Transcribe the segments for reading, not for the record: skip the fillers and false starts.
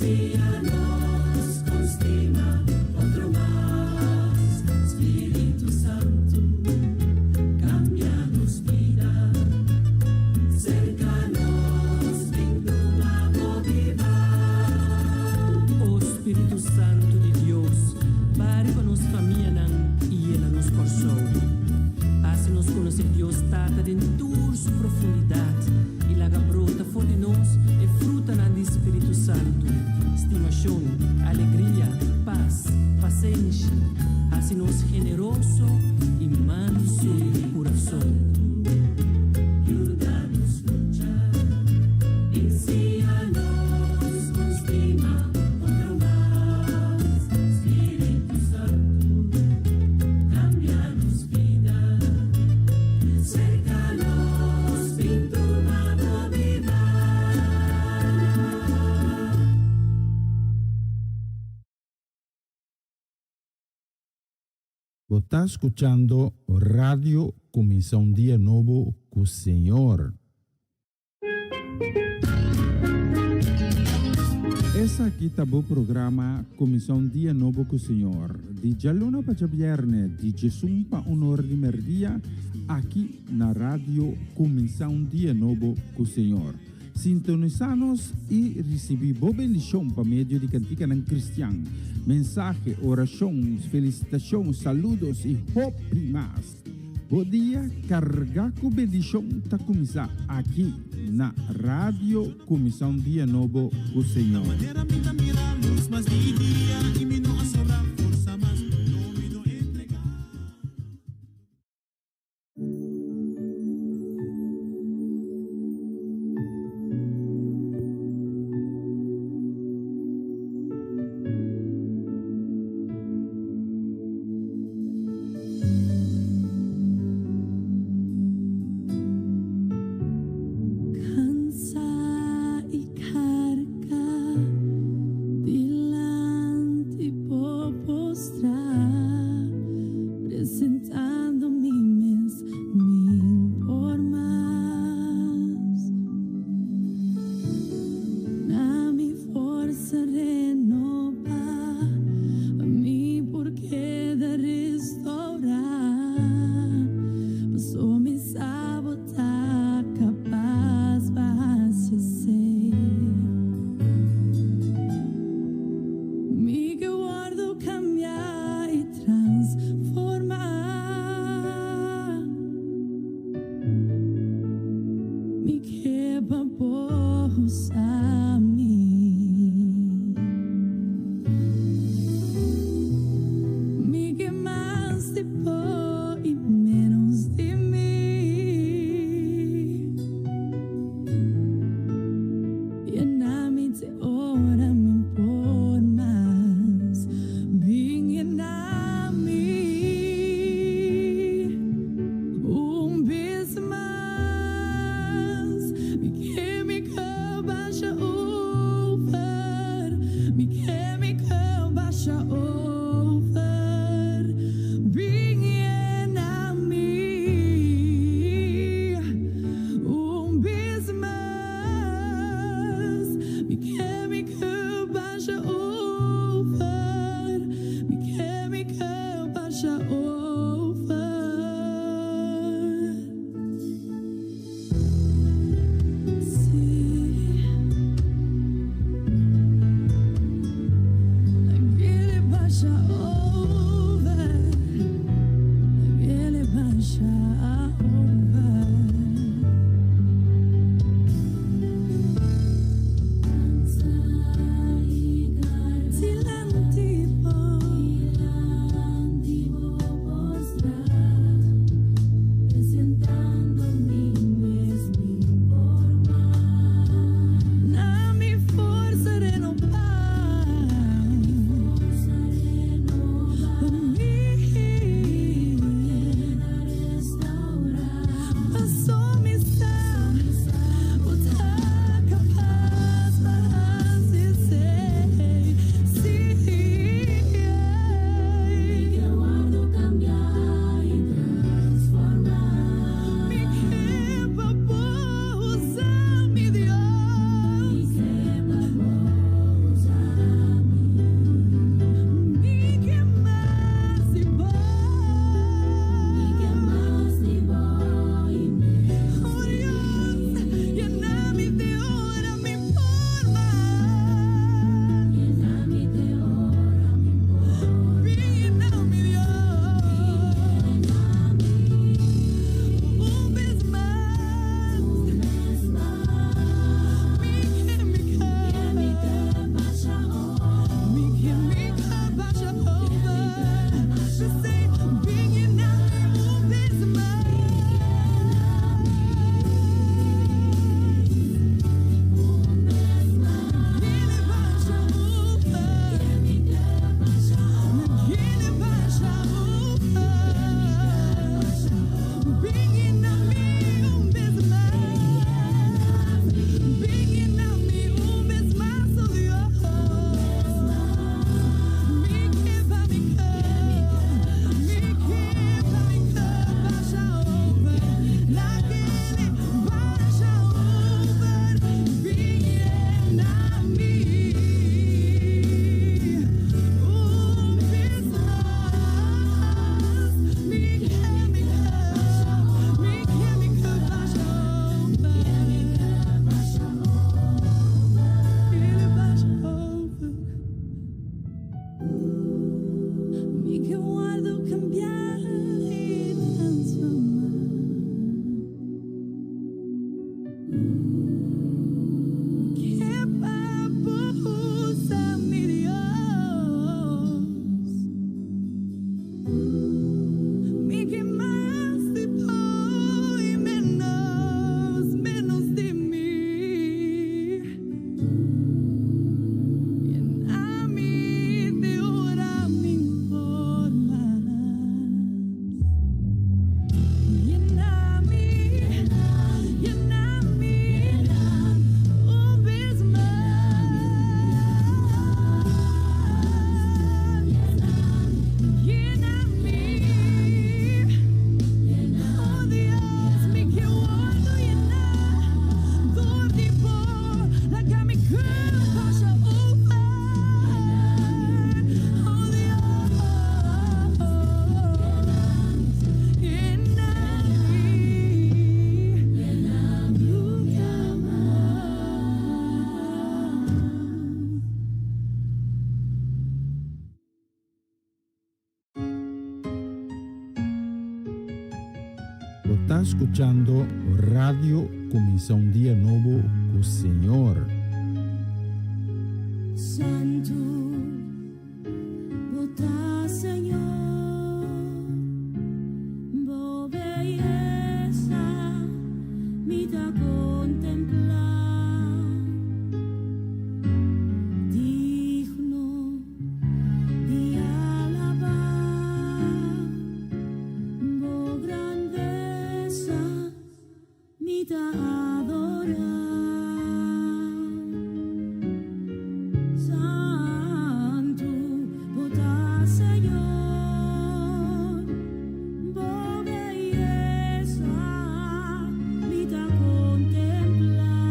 Enséñanos con estima otro más, Espíritu Santo, cámbianos vida, cercanos, ven tu amor viva. Oh Espíritu Santo de Dios, pare para nos caminhar e ela nos coração. Hace-nos conhecer Deus tata dentro sua profundidade e laga brota fora de nós e fruta na do Espírito Santo. Estimação, alegria, paz, paciência. Hace-nos generoso e manso de coração. Ayúdanos a luchar, enséñanos con estima otro más, Espíritu Santo, cámbianos vida, cercanos, ven tu amor viva. Você está escutando Radio Começar um Dia Novo com o Senhor. Esse aqui está o programa Começar um Dia Novo com o Senhor. De Jaluna para Viernes, de Jesus para honor de merdia, aqui na Rádio Começar um Dia Novo com o Senhor. Sintonizanos e receber boa bendição para meio de cantiga não cristã. Mensagem, orações, felicitações, saludos e hope mais. Bom dia, carregar com bendição está começar aqui na Rádio Começar um Dia Novo com o Senhor. Cansa y carga delante por postrar, presentando mimes mil por más. Na mi força renova, a mi porquê de restaurar, passou me sabotar, capaz vai ser. Me que guardo cambiar e transformar, me que babos a mim, me que mais de pó e menos de mim. E na minha hora me impor mais, vinha na mim beijo mais, me que me baixa over, me que me baixa over, vinha na mim beijo mais, me que baixa over, me que baixa over. Sim, aquele baixa over, aquele baixa over. Cansa está escuchando Radio Comienza un Día Nuevo con Señor. Santo, bota Señor, bo belleza, mi da contemplar, digno de alabar, bo grandeza, mi da adorar. Contemplar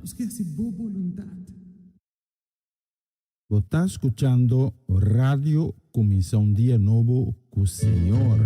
esquece boa voluntade. Você está escuchando Radio Comissão Dia Novo com o Senhor.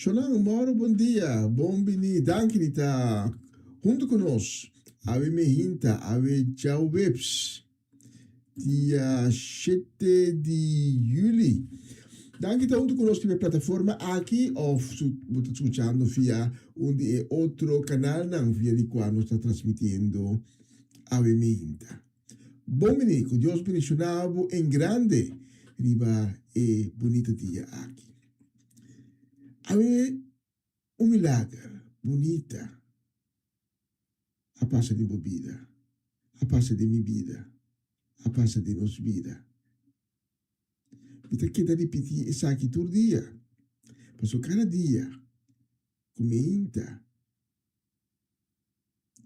Sholang, Mauro, bom dia. Bom bini, dankita. Junto conosco, ave mehinta, ave tchau webs. Dia 7 de julho. Dankita junto conosco na plataforma aqui, ou você escutando via outro canal, não, via de quando está transmitindo ave mehinta. Bom bini, que Deus bendicionado em grande, riba e bonita dia aqui. Ave milagre bonita a passa de minha vida, a passa de minha vida, a passa de nossa vida. Kita kita repetir isso aqui todo dia, porque cada dia, como inta,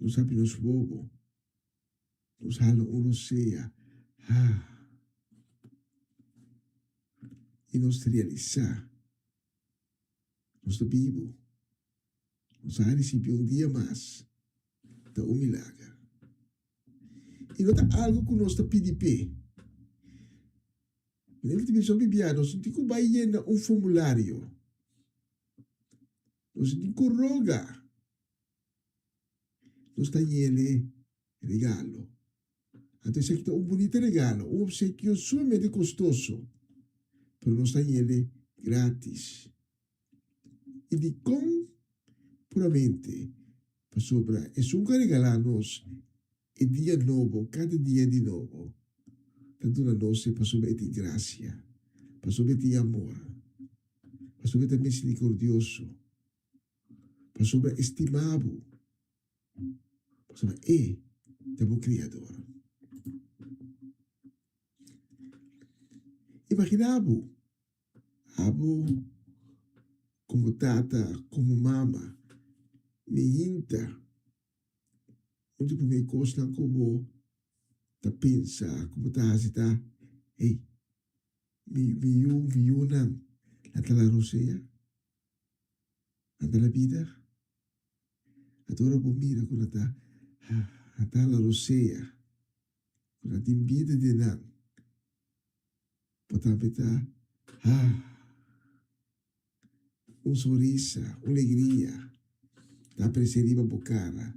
nós abrimos bobo, nós halamos roceia, e nós realizar. Nós da Bíblia, nos ha recibido un día más de un milagro. Y no está algo que nos está pidiendo. En el televisión biblia nos sentimos que llenar un formulario. Nos sentimos que roga. Nos está lleno regalo. Entonces aquí está un bonito regalo, un obsequio sumamente costoso, pero nos está lleno gratis. Y de con puramente, para sobra, es un que regalarnos el día nuevo, cada día de nuevo. Tanto na nossa para sobre de graça, para sobre de amor, para sobre de misericordioso, para sobre estimado, para sobre do Criador. Imaginavo, abo como tata, como mama, me inta, onde por me costa como ta pensa, como ta hasita, viu nang, la rosea, anda la vida, adora por mira con ta la rosea, con la timbida de nang, potapita, un sorrisa, una alegria, ta preseriva bocara,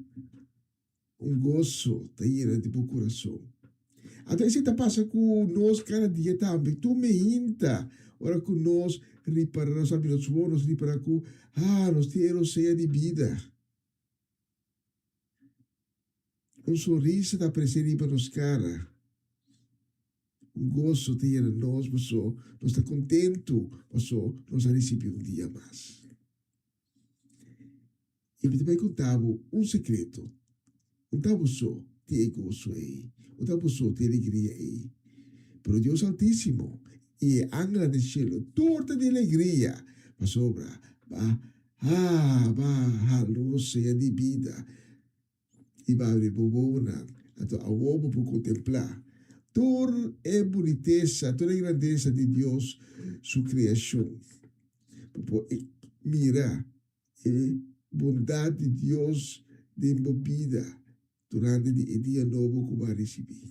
un gozo ta llena de tu corazón. Até se tá passa com nós cada dia também. Tu me inta. Ora com nós reparar nós amigos bons, reparar com nós temos cheia de vida. Um sorriso da presença para nos cara. Um gosto de nós, nós está contento, nós recebemos um dia mais. E me também contava um segredo. Contava só, te gozo aí. Otra persona tiene alegría ahí. Pero Dios Altísimo y ángel del cielo, torta de alegría, va sobra, va, luz sea de vida. Y va a abrir bobona, a huevo por contemplar. Toda la boniteza, toda la grandeza de Dios, su creación. Mira, bondad de Dios de movida. Durante o dia novo que vai receber.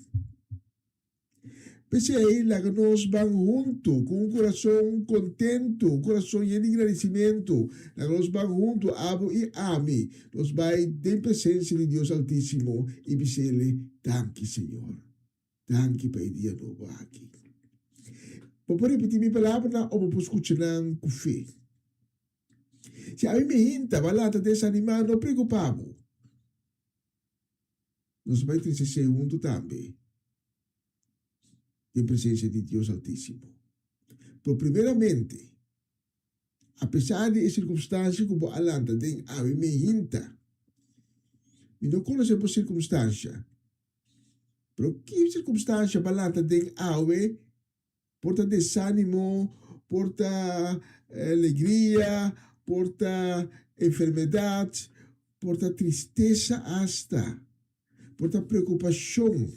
Pensei aí, lá que nós vamos juntos, com um coração contento, um coração cheio de agradecimento. Lá que nós vamos juntos, abo e ame. Nós vamos ter presença de Deus Altíssimo e dizer-lhe, danke, Senhor. Danke para o dia novo aqui. Vou repetir minha palavra ou vou escutar com fé. Se a mim me hinta, vai lá, desanimado, não preocupado. Nós vamos ter junto também, em presença de Deus Altíssimo. Pero primeiramente, apesar de circunstâncias como a lanta tem a me hinta, e não conhecemos a circunstância, pero que circunstância a lanta tem a porta desânimo, porta alegria, porta enfermidade, porta tristeza hasta. Porta preocupação.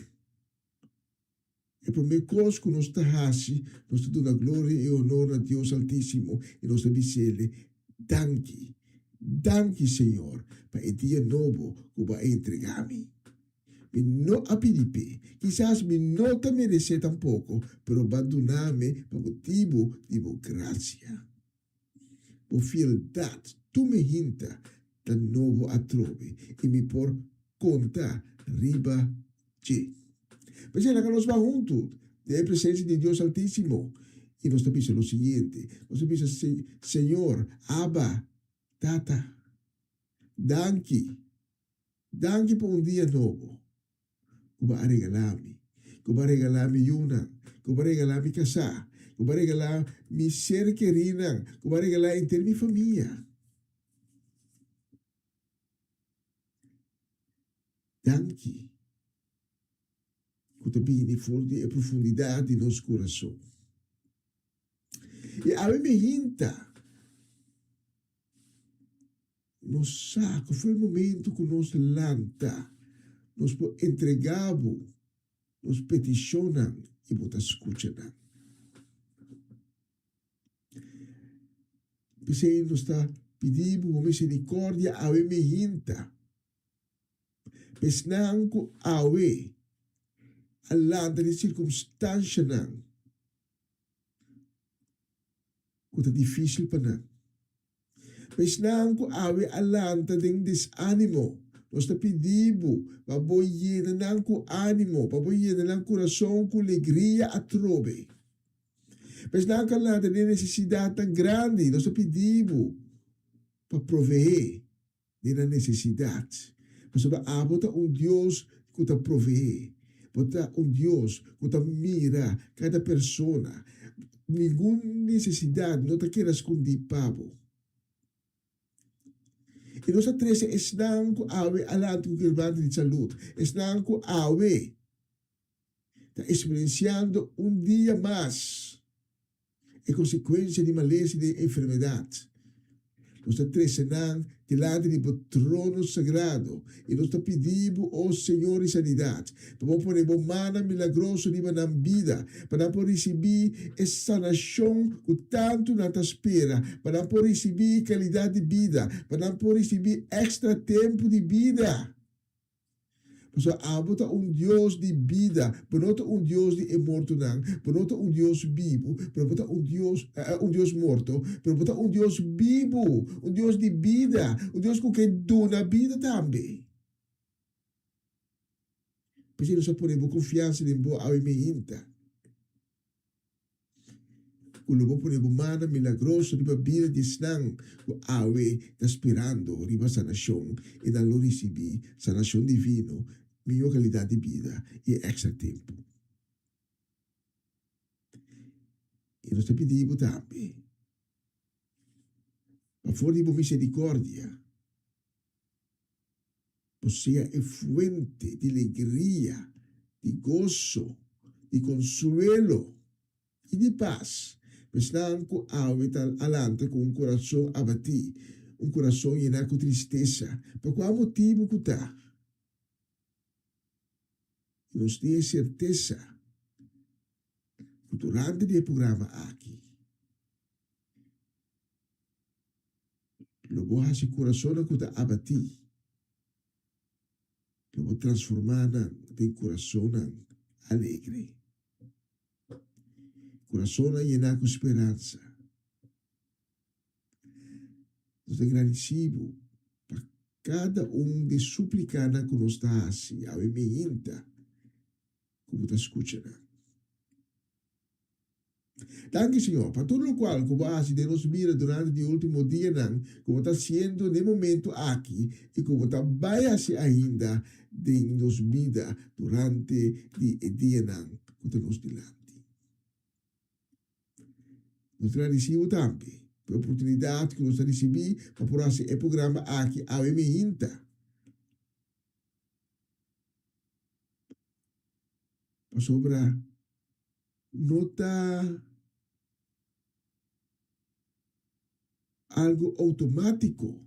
E por meio coisa que nós estamos, nós damos glória e honor a Deus Altíssimo e nós dizemos, danke, danke, Senhor, para o dia novo que vai entregar-me. Me não a pedir, quizás me não te merece tampouco, pero abandonar-me para motivo de graça. Por fieldade, tu me hinta, de novo a trove e me por conta riba che. Mas ela que nós vamos juntos, de presença de Deus Altíssimo, e nós também o seguinte, nós também Senhor, Abba, Tata, danke por dia novo, que vai regalar-me Yuna, que vai regalar-me casar, que vai regalar-me ser querida, que vai regalar em ter minha família. Danke. Que também de a profundidade de nosso coração. E a me hinta. Nos saco, foi o momento que nos lanta, nos entregamos, nos peticionam e nos escutam. Pensei nos está pedimos por misericórdia a me hinta. Pesnang ko awe, alanda de circunstância não. Kuta difícil pa na. Pesnang ko awe alanda de desânimo. Nós te pedimos, baboye na nang ko ânimo, baboye na nang coração com alegria a trobe. Pesnang ka alanda de necessidade tão grande, nós te pedimos para proveer de na necessidade. Mas bota Deus que te provee. Bota Deus que te mira cada pessoa. Nenhuma necessidade não te queira esconder, pabo. E nós três estão com awe alante com o de saúde. Estão com awe. Está experienciando dia mais. É consequência de maleza e de enfermidade. Nós três estão diante do trono sagrado. E nós pedimos ao Senhor e sanidade. Para poder mana milagroso de na vida. Para poder receber essa sanação que tanto nos espera. Para poder receber qualidade de vida. Para poder receber extra tempo de vida. Mas abota Deus de vida, benota Deus de morto não, benota Deus vivo, benota Deus morto, benota Deus vivo, Deus de vida, Deus que dona vida também. Porque nós podemos confiança em boa ao imeinta. Nós podemos mana milagroso de vida de snang, o awe está esperando riba sanação e da lo receber sanação divino. Melhor qualidade de vida e extra tempo. E nós te pedimos também, para fora de misericórdia, você é fuente de alegria, de gozo, de consuelo e de paz. Mas não com alante com coração abatido, coração lleno com tristeza. Por qual motivo que está? Nos dê certeza que durante o programa aqui, lo vou fazer coração que está abatido, lo vou transformar em coração alegre, coração lleno com esperança. Nós agradecemos para cada de suplicana que nos está assim, a emenda, como está escutando. Danke, Senhor, para tudo o qual como de nos mira durante o último dia, como está sendo no momento aqui e como está vai ainda de nos vida durante o dia que está nos dilante. Nós agradecemos também pela oportunidade que nós recebemos para por esse programa aqui a Eminta. Sobre nota algo automático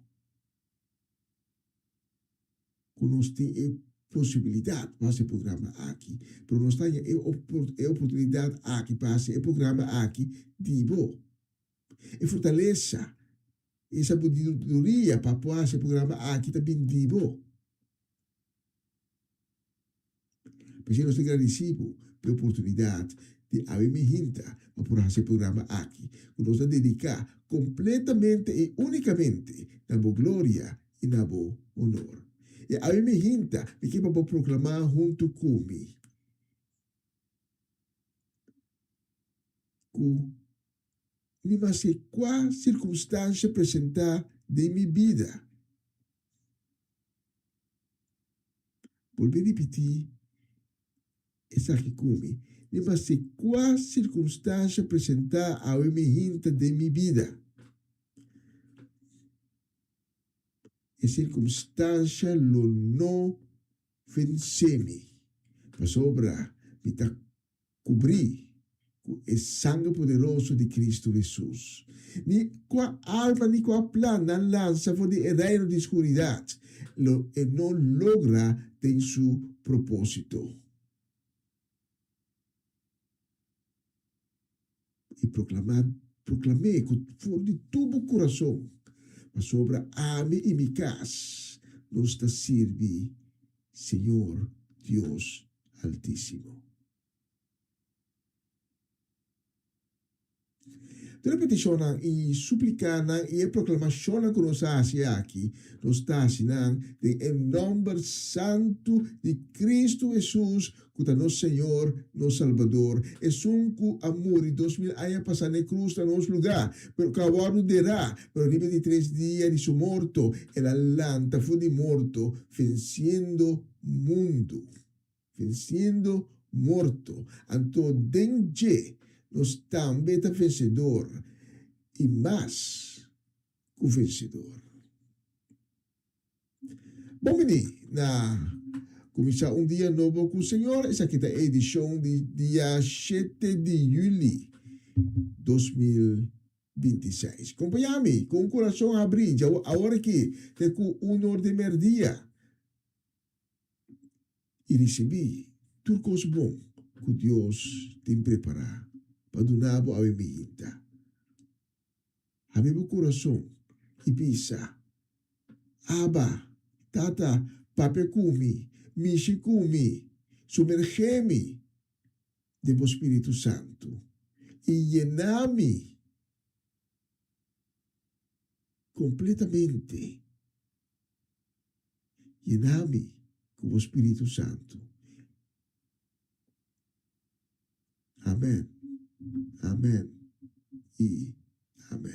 que nós temos possibilidade para esse programa aqui, mas nós temos a oportunidade aqui para esse programa aqui de boa e fortaleça essa sabedoria para esse programa aqui também de boa. Porque nós agradecemos pela oportunidade de haver me hinta para esse programa aqui, que nós dedicar completamente e unicamente na boa glória e na boa honor. E haver me hinta, que para proclamar junto comigo. Que não sei qual circunstância apresentar de minha vida. Vou repetir. Essa aqui come, não sei qual circunstância apresentar a emergência de minha vida. E circunstância lo não vence-me. Mas sobra, me está cobrir com o sangue poderoso de Cristo Jesus. Ni qual alma, ni qual plano lança for de reino de escuridade, e não logra ter seu propósito. E proclamei com de todo o coração, sobre a mim e minha casa, nos está servir, Senhor Deus Altíssimo. De repetição e suplicar e proclamação que nós fazemos aqui, nós estamos em nome santo de Cristo Jesus, que é nosso Senhor, nosso Salvador. É que amor e 2000 anos passar na cruz no nosso lugar, pero que agora não derá, pero arriba de 3 dias de su morto, ela lanta foi de morto, vencendo mundo, vencendo morto. Então, dengue nós também é vencedor e mais que o vencedor. Bom, na começar dia novo com o Senhor. Essa aqui é a edição de dia 7 de julho 2026. Acompanha-me com o coração abrido, a hora que tem com o honor de merdia e receber tudo coisa bom que Deus tem preparado para donar a minha. Abre o coração e pensa, Abba, Tata, Pape Kumi, Mishi Kumi, sumerge-me do Espírito Santo e llena-me completamente. Llena-me com o Espírito Santo. Amém. Amém e amém.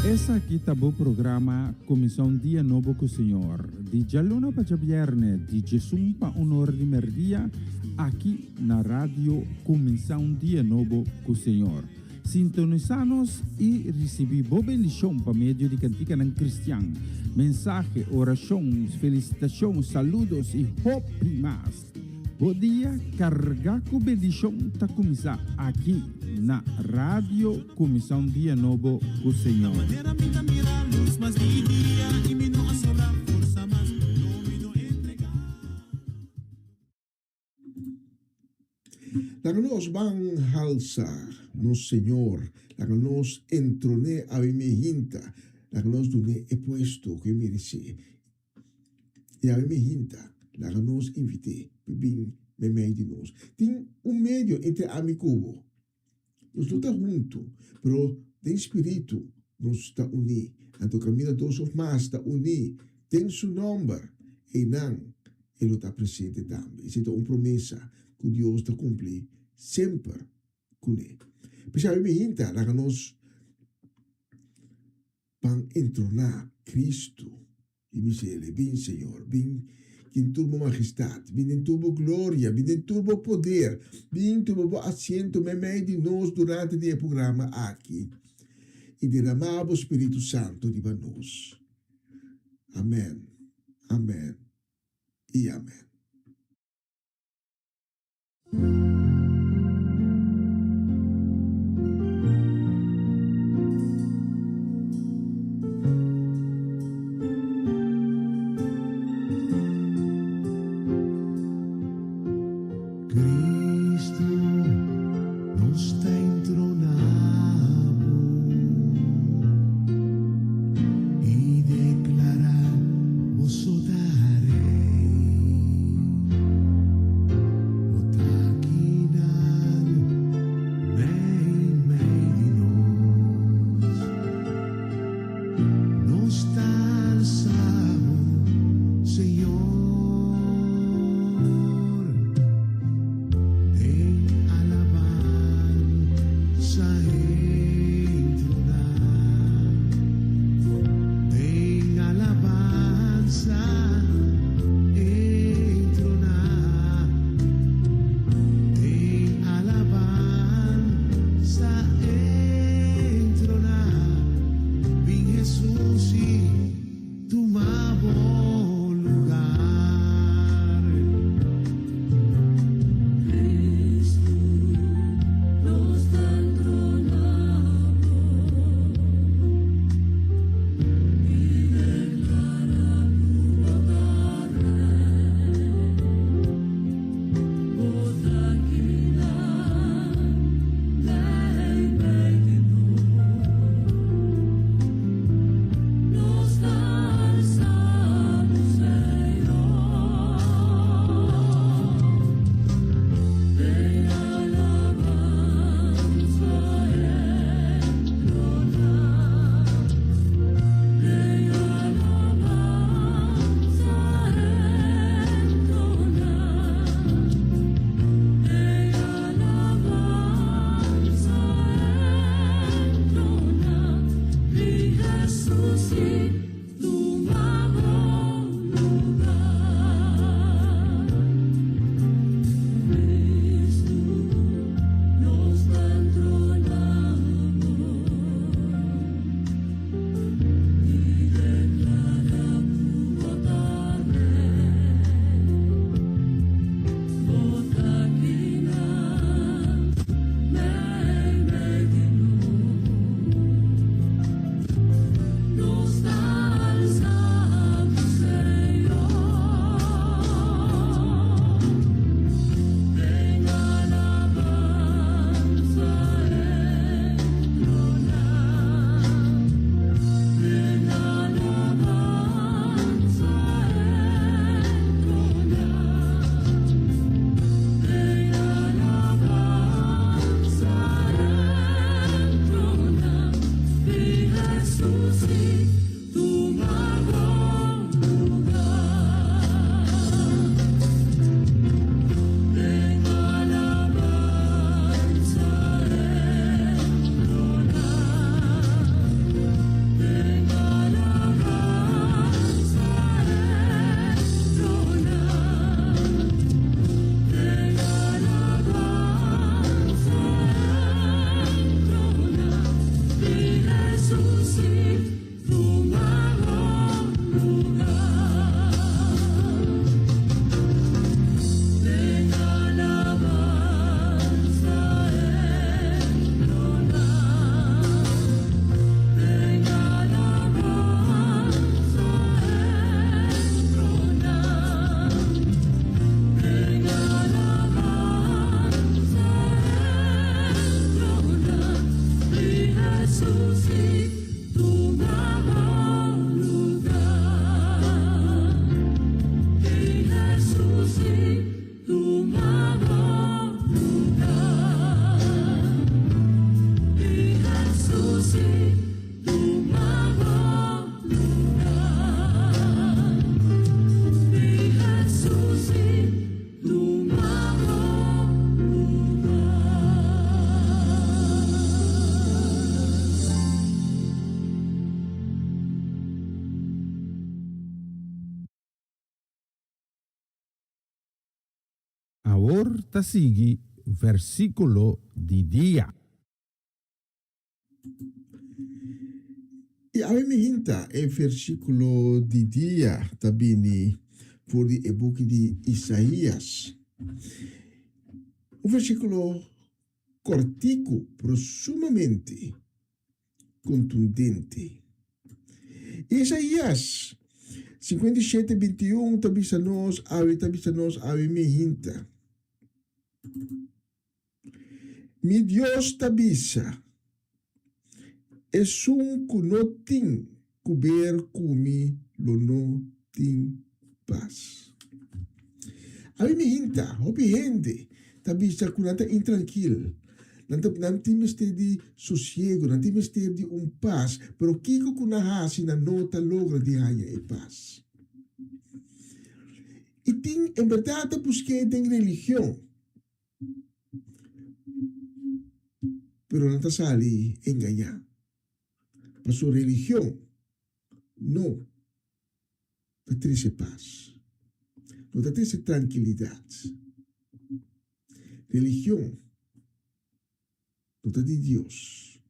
Essa aqui tá o programa Comissão Dia Novo com o Senhor. De Jaluna para Viernes, de Jesus para honor de merdia, aqui na rádio Comissão Dia Novo com o Senhor. Sintonizar-nos e receber boa bendição para meio de cantiga não cristã. Mensagem, orações, felicitações, saludos e hope mais. Bom dia, carregar com bendição está começar aqui na rádio Comissão Dia Novo com o Senhor. Laga nós vamos alçar no Senhor, laga nós entroné a minha hinta, laga nós doné é puesto que merece. E a minha hinta, laga nós invite, bem meio de nós. Tem meio entre amigo. Nós não estamos juntos, mas tem espírito, nós estamos unidos. Então, caminha dois ou mais, está unido. Tem seu nome, e não, ele está presente também. Isso é uma promessa que Deus está cumprir sempre com ele. Mas a minha gente, lá nós vamos entronar Cristo e dizer, bem Senhor, bem em turbo majestade, bem em turbo glória, bem em turbo poder, bem em turbo assento meio de nós durante o programa aqui. E derramar o Espírito Santo de nós. Amém, amém e amém. Ahora ta sigue versículo di dia. E a me hinta e versículo di dia tabini por di e book di Isaías. Un versículo cortico, pero sumamente contundente. Isaías 57:21 tabisa nos ave me hinta. Mi Dios tabisa es un kunotin kuber kumi lono tin paz. Ave me hinta, hopi hende tabisa kunata intranquil. Nanti mister di sosiego, nanti mister di un paz, pero kiko kunahasi na nota logra di haya e paz. Y ting, en verdad, busqué en religión, pero no te sali engañar. Para su religión, no te trae paz, no te trae tranquilidad. Religión no te di Dios.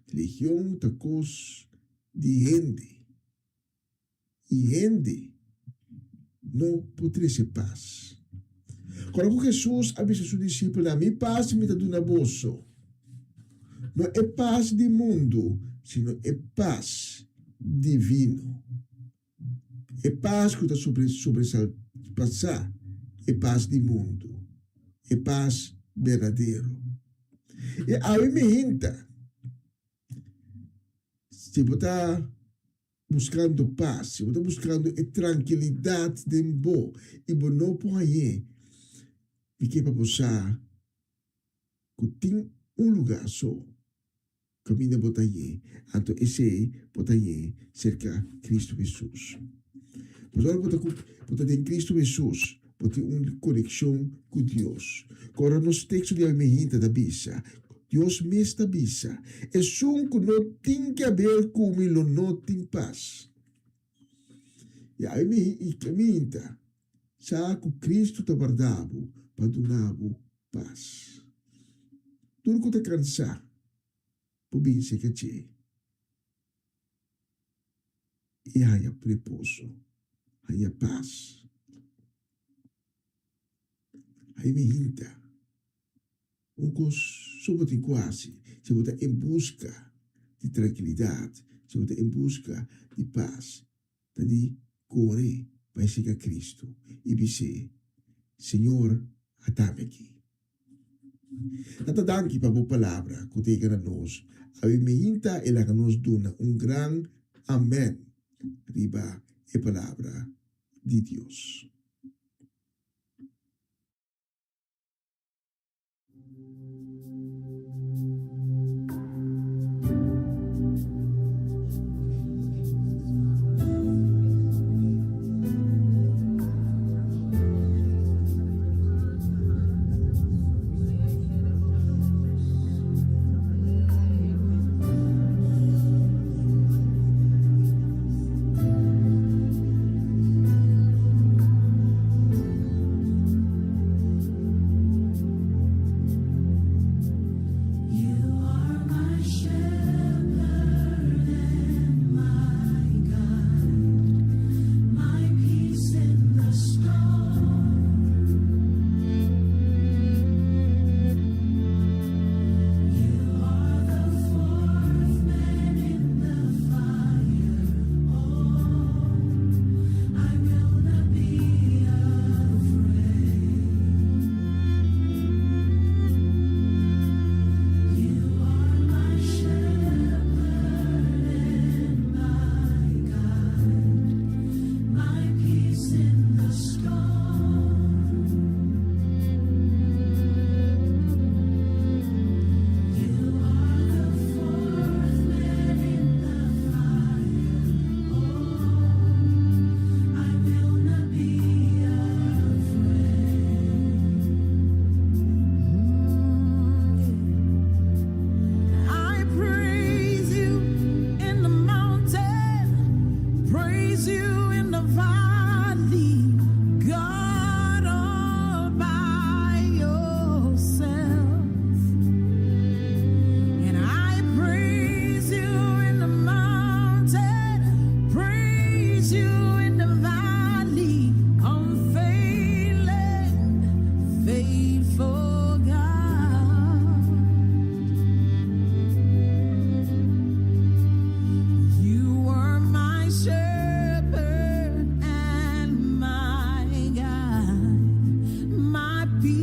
Religión te cos di gente. Y gente no puede ser paz. Quando Jesus avisa seus discípulos, a minha paz me dá na bolsa. Não é paz do mundo, sino é paz divino. É paz que está passar. É paz do mundo. É paz verdadeiro. E a me hinta. Se você está buscando paz, se você está buscando tranquilidade de bom, e você não pode porque para você que tem lugar só, caminho para aí, então esse para aí cerca Cristo Jesus. Mas agora para ter Cristo Jesus, para ter uma conexão com Deus. Agora nos textos de Amehita da Bisa, Deus me está Bisa, é um que não tem que haver comigo, não tem paz. E aí me Amehita, já que Cristo está guardado, para dar paz. Tudo que está cansado, por bem se que e há repouso, há paz. Aí me hinta. Coisa sobre quase, se você em busca de tranquilidade, se você em busca de paz, de correr para chegar a Cristo e dizer, Senhor, atame aqui. Natadanki para a boa palavra que te a nós, a me hinta ela que nos dona grande amém, riba a palavra de Deus.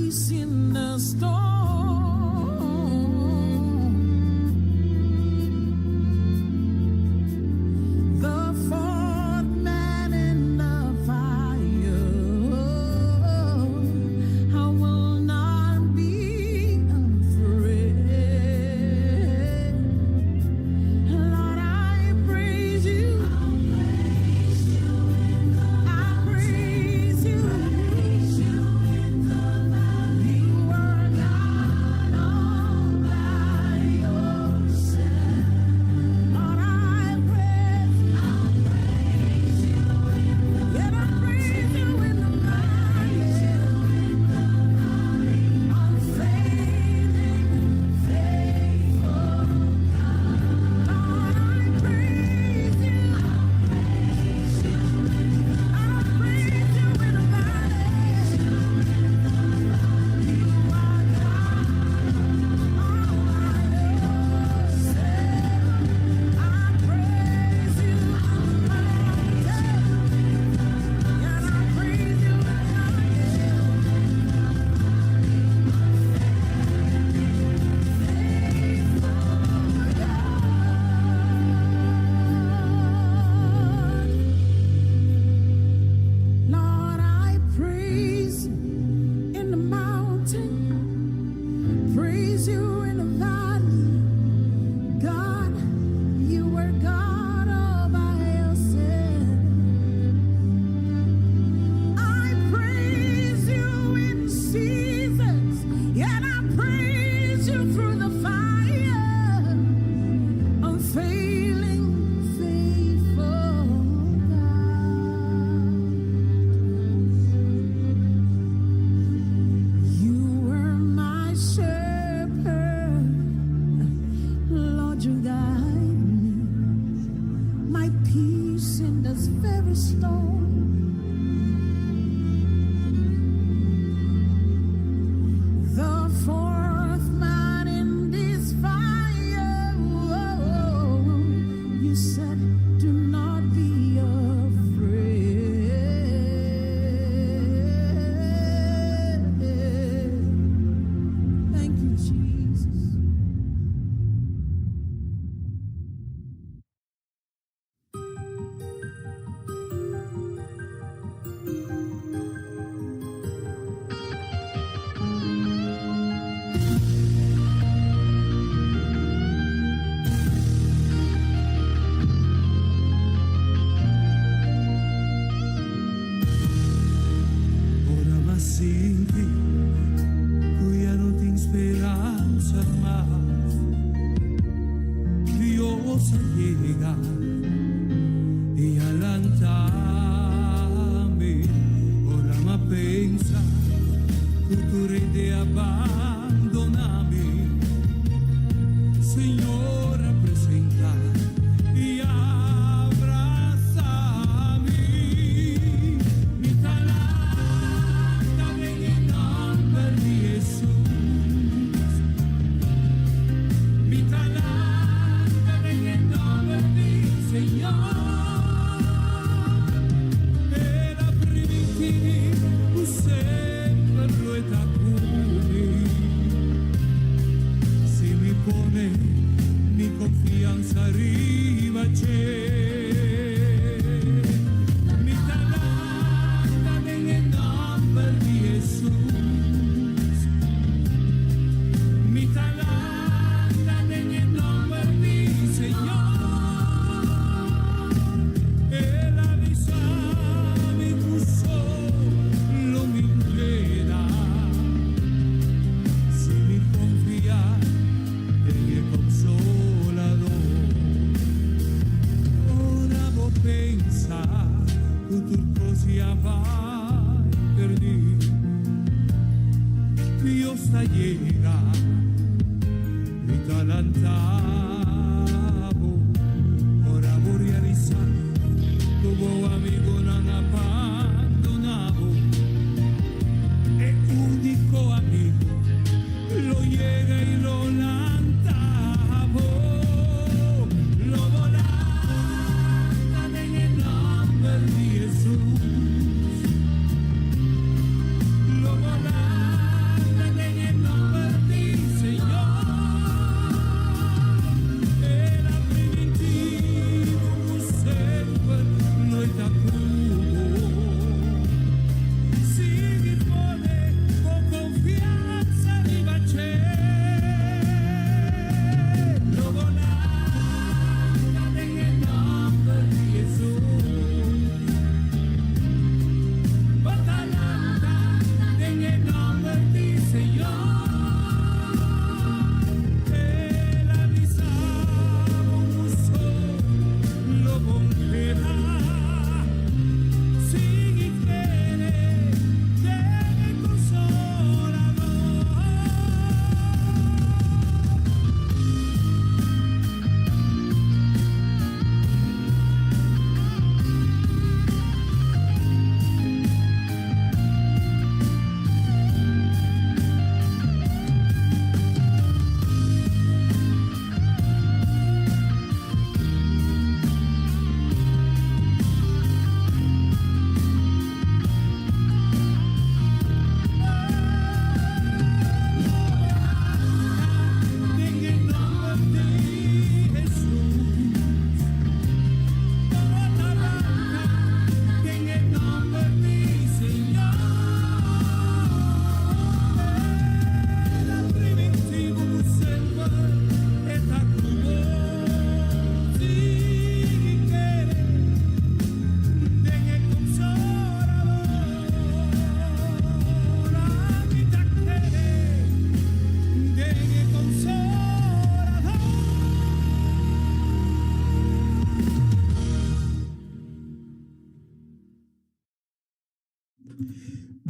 peace in the storm. The fourth man in the fire. I will not be afraid. Lord, I praise you. I praise you. You are God all by yourself. Lord, I praise you. Yet I praise you in the valley. Unfailing, faithful God. Lord, I praise you. I praise you in the valley. You are God all by yourself. I praise you. Yet I praise you in the Lord, I praise you in the mountain, praise you in the valley. God, you were God all by yourself. I praise you in seasons, yet I praise you through the fire. Unfailing, faithful God. You were my shepherd, Lord, you guide me, my peace in this very storm. The fourth man in this fire, you said, do not be afraid. Thank you, Jesus. Ora ma senti, qui non ti speranza más. Dios llega y allantame. Ora ma pensa, tu rende abbandonami. Señora, presenta y abrazami. Mi talanta ven en nombre de Jesús. Mi talanta ven en nombre de Señor. Era primitivo, sempre lo è da cui. Si mi pone mi confianza arriva c'è. Mi talanta ven en nombre de Jesús. Mi talanta ven en nombre de Señor. E la risami tu solo mi creda. Si mi confía en el consolador. Ora vos pensa, tutto sia vai per dire. Dios sta llega, mi talantavo. Ora vorrei risare, tuo amigo non abbandonavo. E unico amigo, lo llega y lo lantavo. Lo volanta en el nombre de Jesús. Lo volanta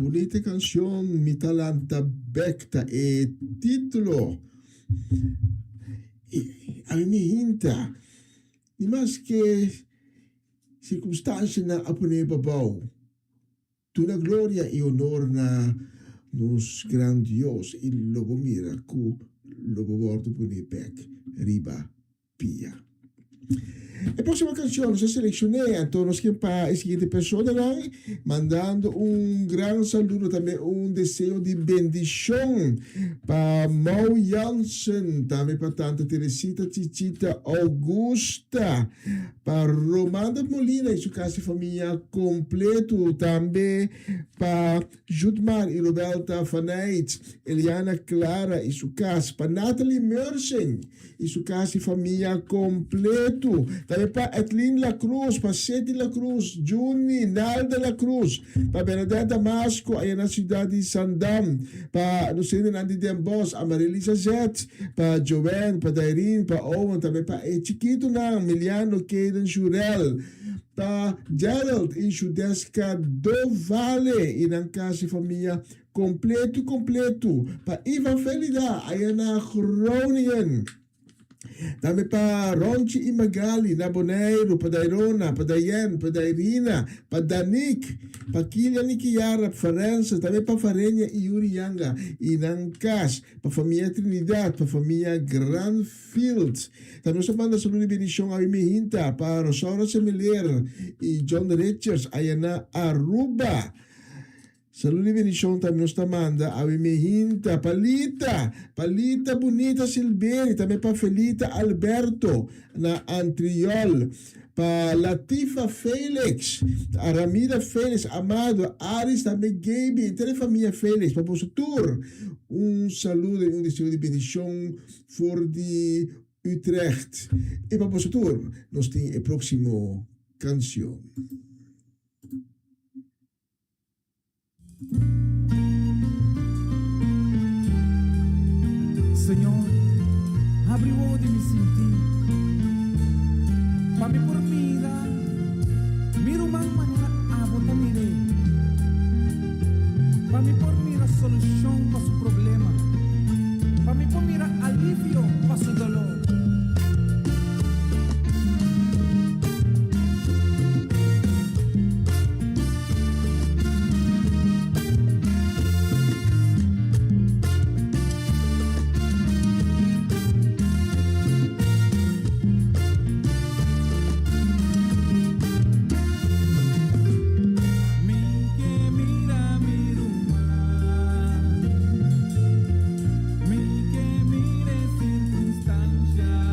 bonita canción, Mi Talanta Becta, e título. E a mim me hinta, e mais que circunstância na apune babau, tu na glória e honor na nos grandios, e lobo mira ku lobo bordo pune pec, riba pia. A próxima canción se seleccioné a todos que para la siguiente persona, mandando un gran saludo, también un deseo de bendición para Mau Jansen, también para Tanta Teresita, Chichita, Augusta, para Romanda Molina y su casa y familia completo, también para Jutmar y Roberta Fanait, Eliana Clara y su casa, para Natalie Mersen y su casa y familia completo, también para Etlin La Cruz, para Seti La Cruz, Juni, Nalda La Cruz, para Bernadette Damasco, aí na cidade de Sandam, para Lucina Nandi Dembos, a Marilisa Zet, para Joanne, para Dairin, para Owen, também para Chiquito Nang, Miliano, Caden Jurel, para Gerald e Judesca do Vale, e na casa e família completo, para Ivan Felida, aí na Groningen. Também para Ronchi e Magali, na Boneiro, para Dairona, para Dayen, para Dairina, para Danik, para Kilian e Kiara, para Farença, também para Farenha e Yuri Yanga, e Nankas, para a família Trinidad, para a família Granfield. Também se manda saludo e bendição a Imihinta, para Rosaura Semeler e John Richards, aí na Aruba. Saludo e bendição também nos manda a Imihinta, Palita Bonita Silveri, também para Felita Alberto, na Antriol, para Latifa Felix, a Ramida Felix, Amado, Aris, também Gaby, toda a família Felix, para o tour. Saludo e deseo de bendição for de Utrecht. E para o tour, nós temos a próxima canção. Señor, abre o olho de me sentir. Para me por mira, mira uma maneira a botar mire. Para me por mira solução para seu problema. Para me por mira alívio para seu dolor. Mi que mire circunstancias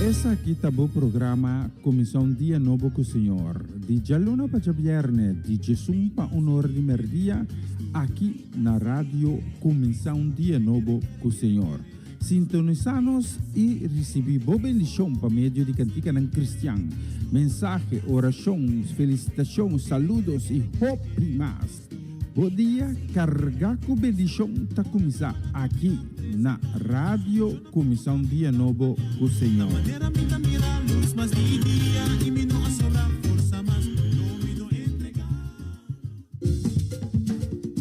Essa aqui tá o programa Comissão Dia Novo com o Senhor. De Jaluna para Viernes, de Jesus para Honor de Merdia, aqui na rádio Comissão Dia Novo com o Senhor. Sintonizanos e recebi boa bendição para meio de cantiga ng Cristiano. Mensagem, orações, felicitações, saludos e hope mais. Bom dia, carga com bendição tá começar aqui na Rádio Comissão Dia Novo com o Senhor.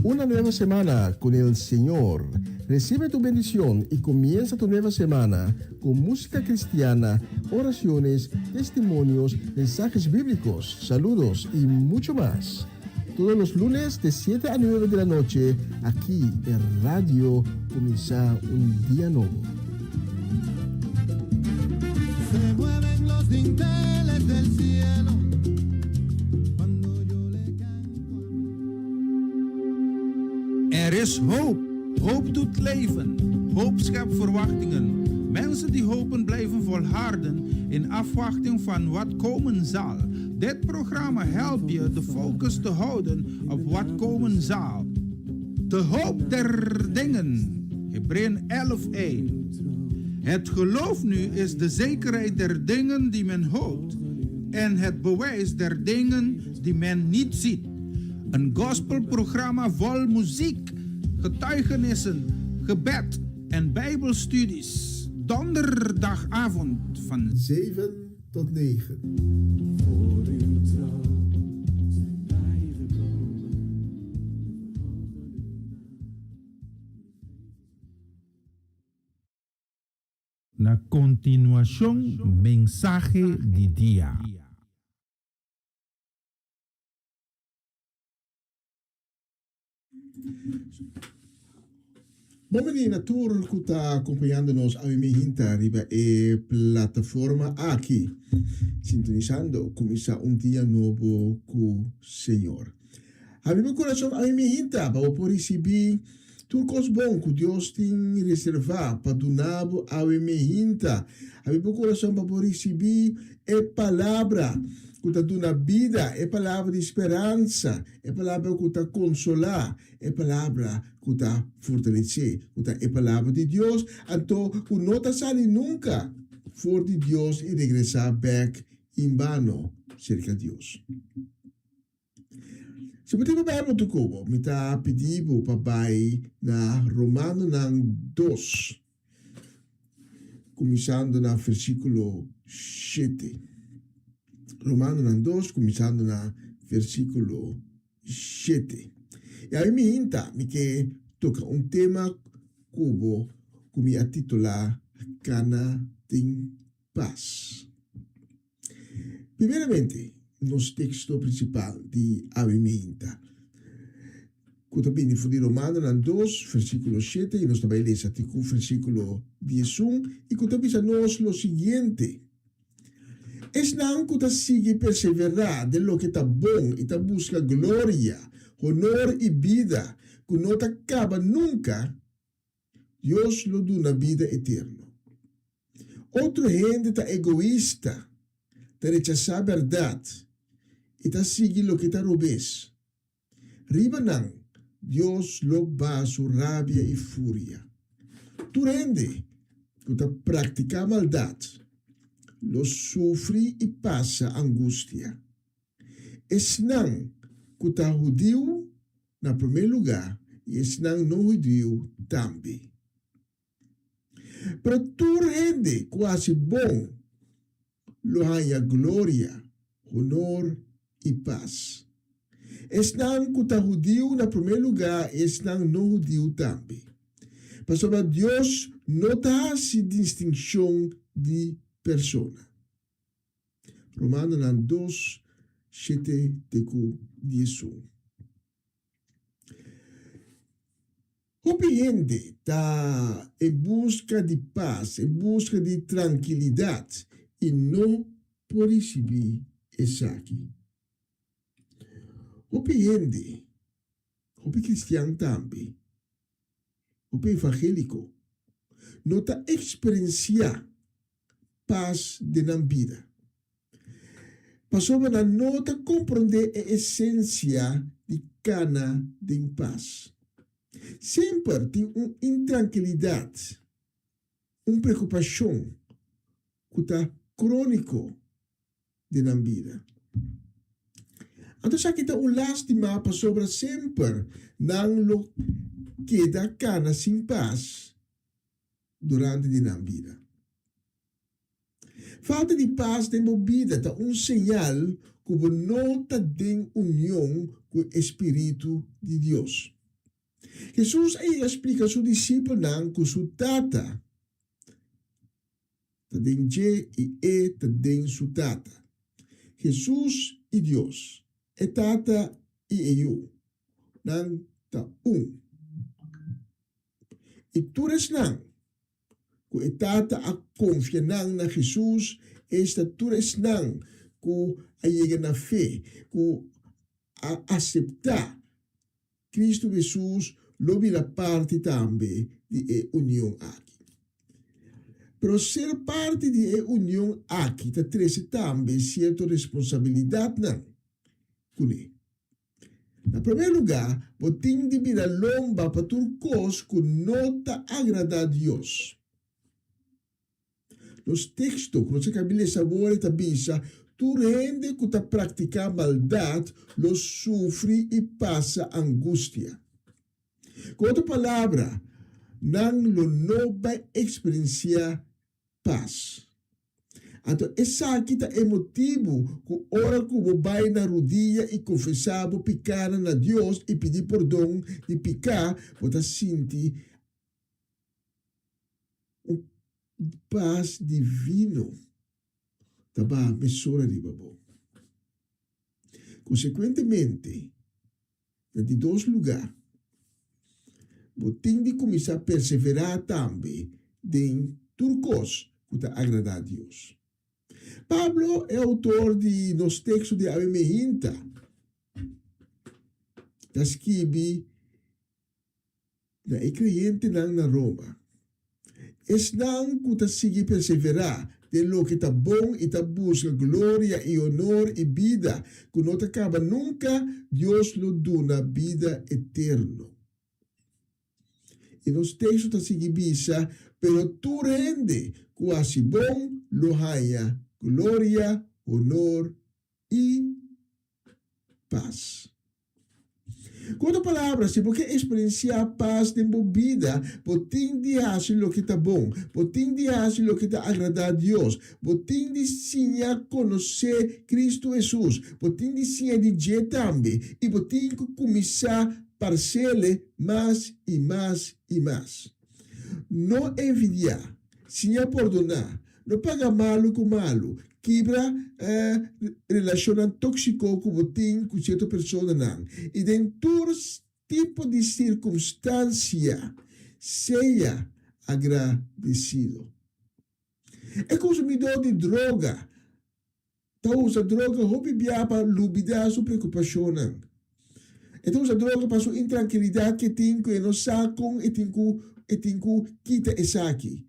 Una nueva semana con el Señor. Recibe tu bendición y comienza tu nueva semana con música cristiana, oraciones, testimonios, mensajes bíblicos, saludos y mucho más. Todos los lunes de 7 a 9 de la noche, aquí en Radio Comienza un Día Nuevo. Se mueven los dinteles del cielo cuando yo le canto. Er is hoop. Hoop doet leven. Hoop schept verwachtingen. Mensen die hopen blijven volharden in afwachting van wat komen zal. Dit programma helpt je de focus te houden op wat komen zal. De hoop der dingen. Hebreeën 11:1. Het geloof nu is de zekerheid der dingen die men hoopt en het bewijs der dingen die men niet ziet. Een gospelprogramma vol muziek, getuigenissen, gebed en bijbelstudies. Donderdagavond van 7 tot 9. Na continuación, mensaje de día. Bom menino, tour que está acompanhando-nos a minha hinta riba e plataforma aqui, sintonizando, começa um dia novo com o Senhor. A meu coração, a minha hinta, para por receber turcos bom que Deus tem reservado para donar a minha hinta. A meu coração, para por receber a palavra que está dando vida, é palavra de esperança, é palavra que está consolar, é palavra que está fortalecer, é palavra de Deus. Então, que não está saindo nunca fora de Deus e regressar back em vano cerca de Deus. Se você vai para o cubo, me está pedindo para na Romano 2, começando no versículo 7. Romano 2, começando no versículo 7. E aí me hinta, me que toca tema cubo, que me titular Cana tem Paz. Primeiramente, nos texto principal de Avimenta. Que também de Romano 2, versículo 7, e nós também lemos até o versículo 11, e que também nos o seguinte. Es não que está sigue perseverar de lo que está bom e está busca glória, honor e vida, que não acaba nunca, Deus lo dá na vida eterna. Outra gente está egoísta, está rechazar a verdade, e está sigue lo que está robes. Riba não, Deus lo va su rabia e fúria. Tu rende, que está praticar maldade, lo sofre e passa angústia. Es não que está judeu na primeiro lugar e es não judeu também. Pero tu rende quase bom, lo haya glória, honor e paz. Es não que está judeu na primeiro lugar e es não judeu também. Pastor, Deus não está essa distinção de persona. Romano 2, 7, 11. Hope gente está em busca de paz, em busca de tranquilidade e não por receber isso aqui. Hope gente, hope cristiano também, hope evangélico, não está experienciar paz de na vida. Pasoba na nota compreender a essência de cana de paz. Sempre tem uma intranquilidade, uma preocupação que está crônico de na vida. Então, já que está o lástima pasoba sempre não lo queda cana sem paz durante a na vida. Falta de paz tem vida é um sinal que não está em união com o Espírito de Deus. Jesus aí explica a seu discípulo que sua tata está em J e E está em sua tata. Jesus e Deus é tata e eu. Não está E tu não. Que etata a confiar na Jesus, esta tu não, que a chega na fé, que a aceitar Cristo Jesus, lobi la parte também de união aqui. Pero ser parte de união aqui, ta trece também certa responsabilidade não. Cune. Na primeiro lugar, botin de vida lomba para turcos que não ta agrada a Deus. Nos textos que nós acabamos de ler, está bisa, tu rende que está praticando maldade, lo sofre e passa angústia. Com outra palavra, não vai experienciar paz. Então, essa aqui é motivo que hora que você vai na rodilha e confessar, picar na Deus e pedir perdão e picar, você sente paz divino. Taba mesura de babo. Consequentemente, de dois lugares, você tem de começar a perseverar também em turcos que está agradar a Deus. Pablo é autor de nos textos de Ave Mehinta. Da escreve é crente na Roma. Es não que está seguir perseverar de lo que está bom e está busca glória e honor e vida que não acaba nunca, Deus lo dona vida eterna. E nos textos está seguir bisa, pero tu rende quase bom lo haya glória, honor e paz. Com outra palavra, se você experienciar paz em sua vida, você tem de fazer o que está bom, você tem de fazer o que está agradar a Deus, você tem de ensinar a conhecer Cristo Jesus, você tem de ensinar de Deus também, e você tem que começar a parcelar mais e mais e mais. Não envidiar, ensinar a perdonar, não pagar malo com malo, quebra relação tóxico que você tem com certa pessoa não. E dentro todo tipo de circunstância, seja agradecido. É consumidor de droga. Tá usa droga, hobby para lubidar sua preocupação. Então usa droga para sua intranquilidade que tem que não sacam e tem que quita essa aqui.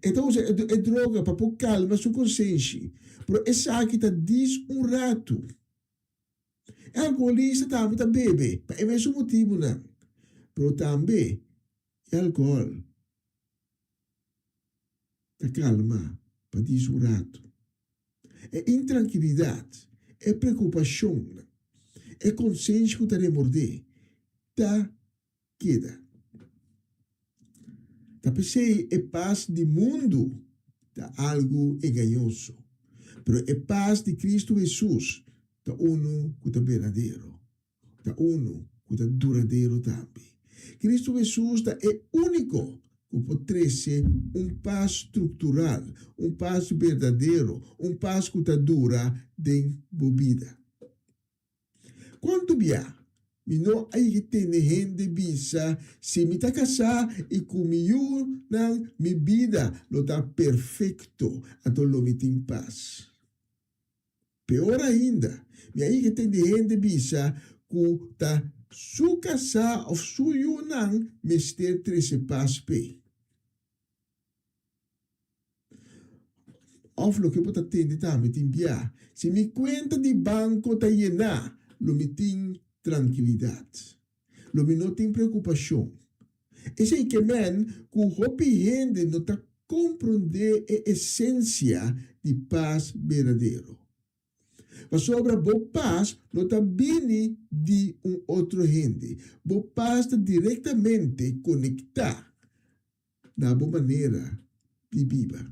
Então usa droga para pôr calma sua consciência. Pero essa aqui está rato. É alcoolista também está bebe. É o mesmo motivo não. Pero também é álcool. Está calma para rato. É intranquilidade. É preocupação. É consciência que está remorder. Está queda. Tá pensei é paz de mundo. Tá algo engañoso. Pero é paz de Cristo Jesus. Tá uno que tá verdadeiro. Tá uno que tá duradeiro também. Cristo Jesus tá é único que pode ser paz estrutural, paz verdadeiro, paz que tá dura de vida. Quanto via? Mi no hay que tener gente bisa, se me ta casar y comiu na mi vida lo da perfecto, ato lo me tem paz. Pior ainda, mi hay que tener gente bisa, que ta su casa of su yunan mester 13 paz pe. Of lo que bota tende también timbia. Si mi cuenta de banco está llena, lo mi tin tranquilidad. Lo mi no tin preocupación. Ese que men, ku hopi gente no ta comprende a esencia de paz verdadero. Mas sobra bo paz no ta bini de outro gente. Bo paz está diretamente conectada na boa maneira de viver.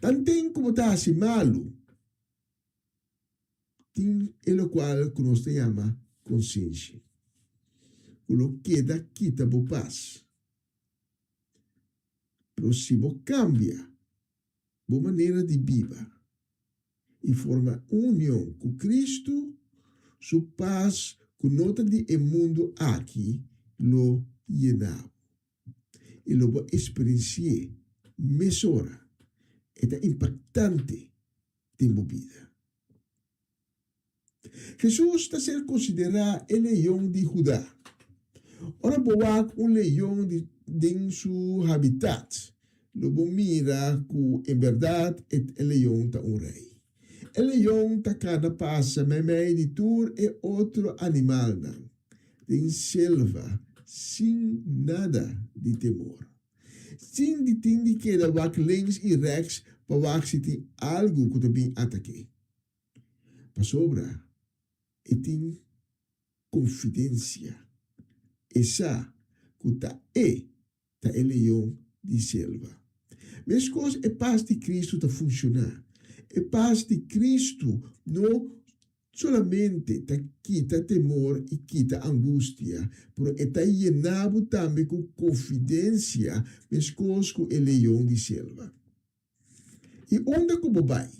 Tanto como está assim malo, tem o qual que nós chama consciência. O que queda quita bo paz. Mas se bo cambia, bo maneira de viver e forma união com Cristo, sua paz com nota de mundo aqui lo llenava. E lo bo experienciar, mesura. É impactante em sua vida. Jesus está sendo considerado o leão de Judá. Ora, boa leão de seu habitat. Lobo mira que, em verdade, o leão está rei. O leão está cada passa, mas meio de tur é outro animal, não. Tem selva, sem nada de temor. Sin die tien keer wak links en rechts, pa wak zit algo que também ataque. Pa sobra, e tem confidência. Essa que ta leão de selva. Mas coisa é paz de Cristo ta funcionar. É paz de Cristo não solamente ta quita temor e quita angústia, pero está llenado também com confidência, mas com o leão de selva. E onde como vai?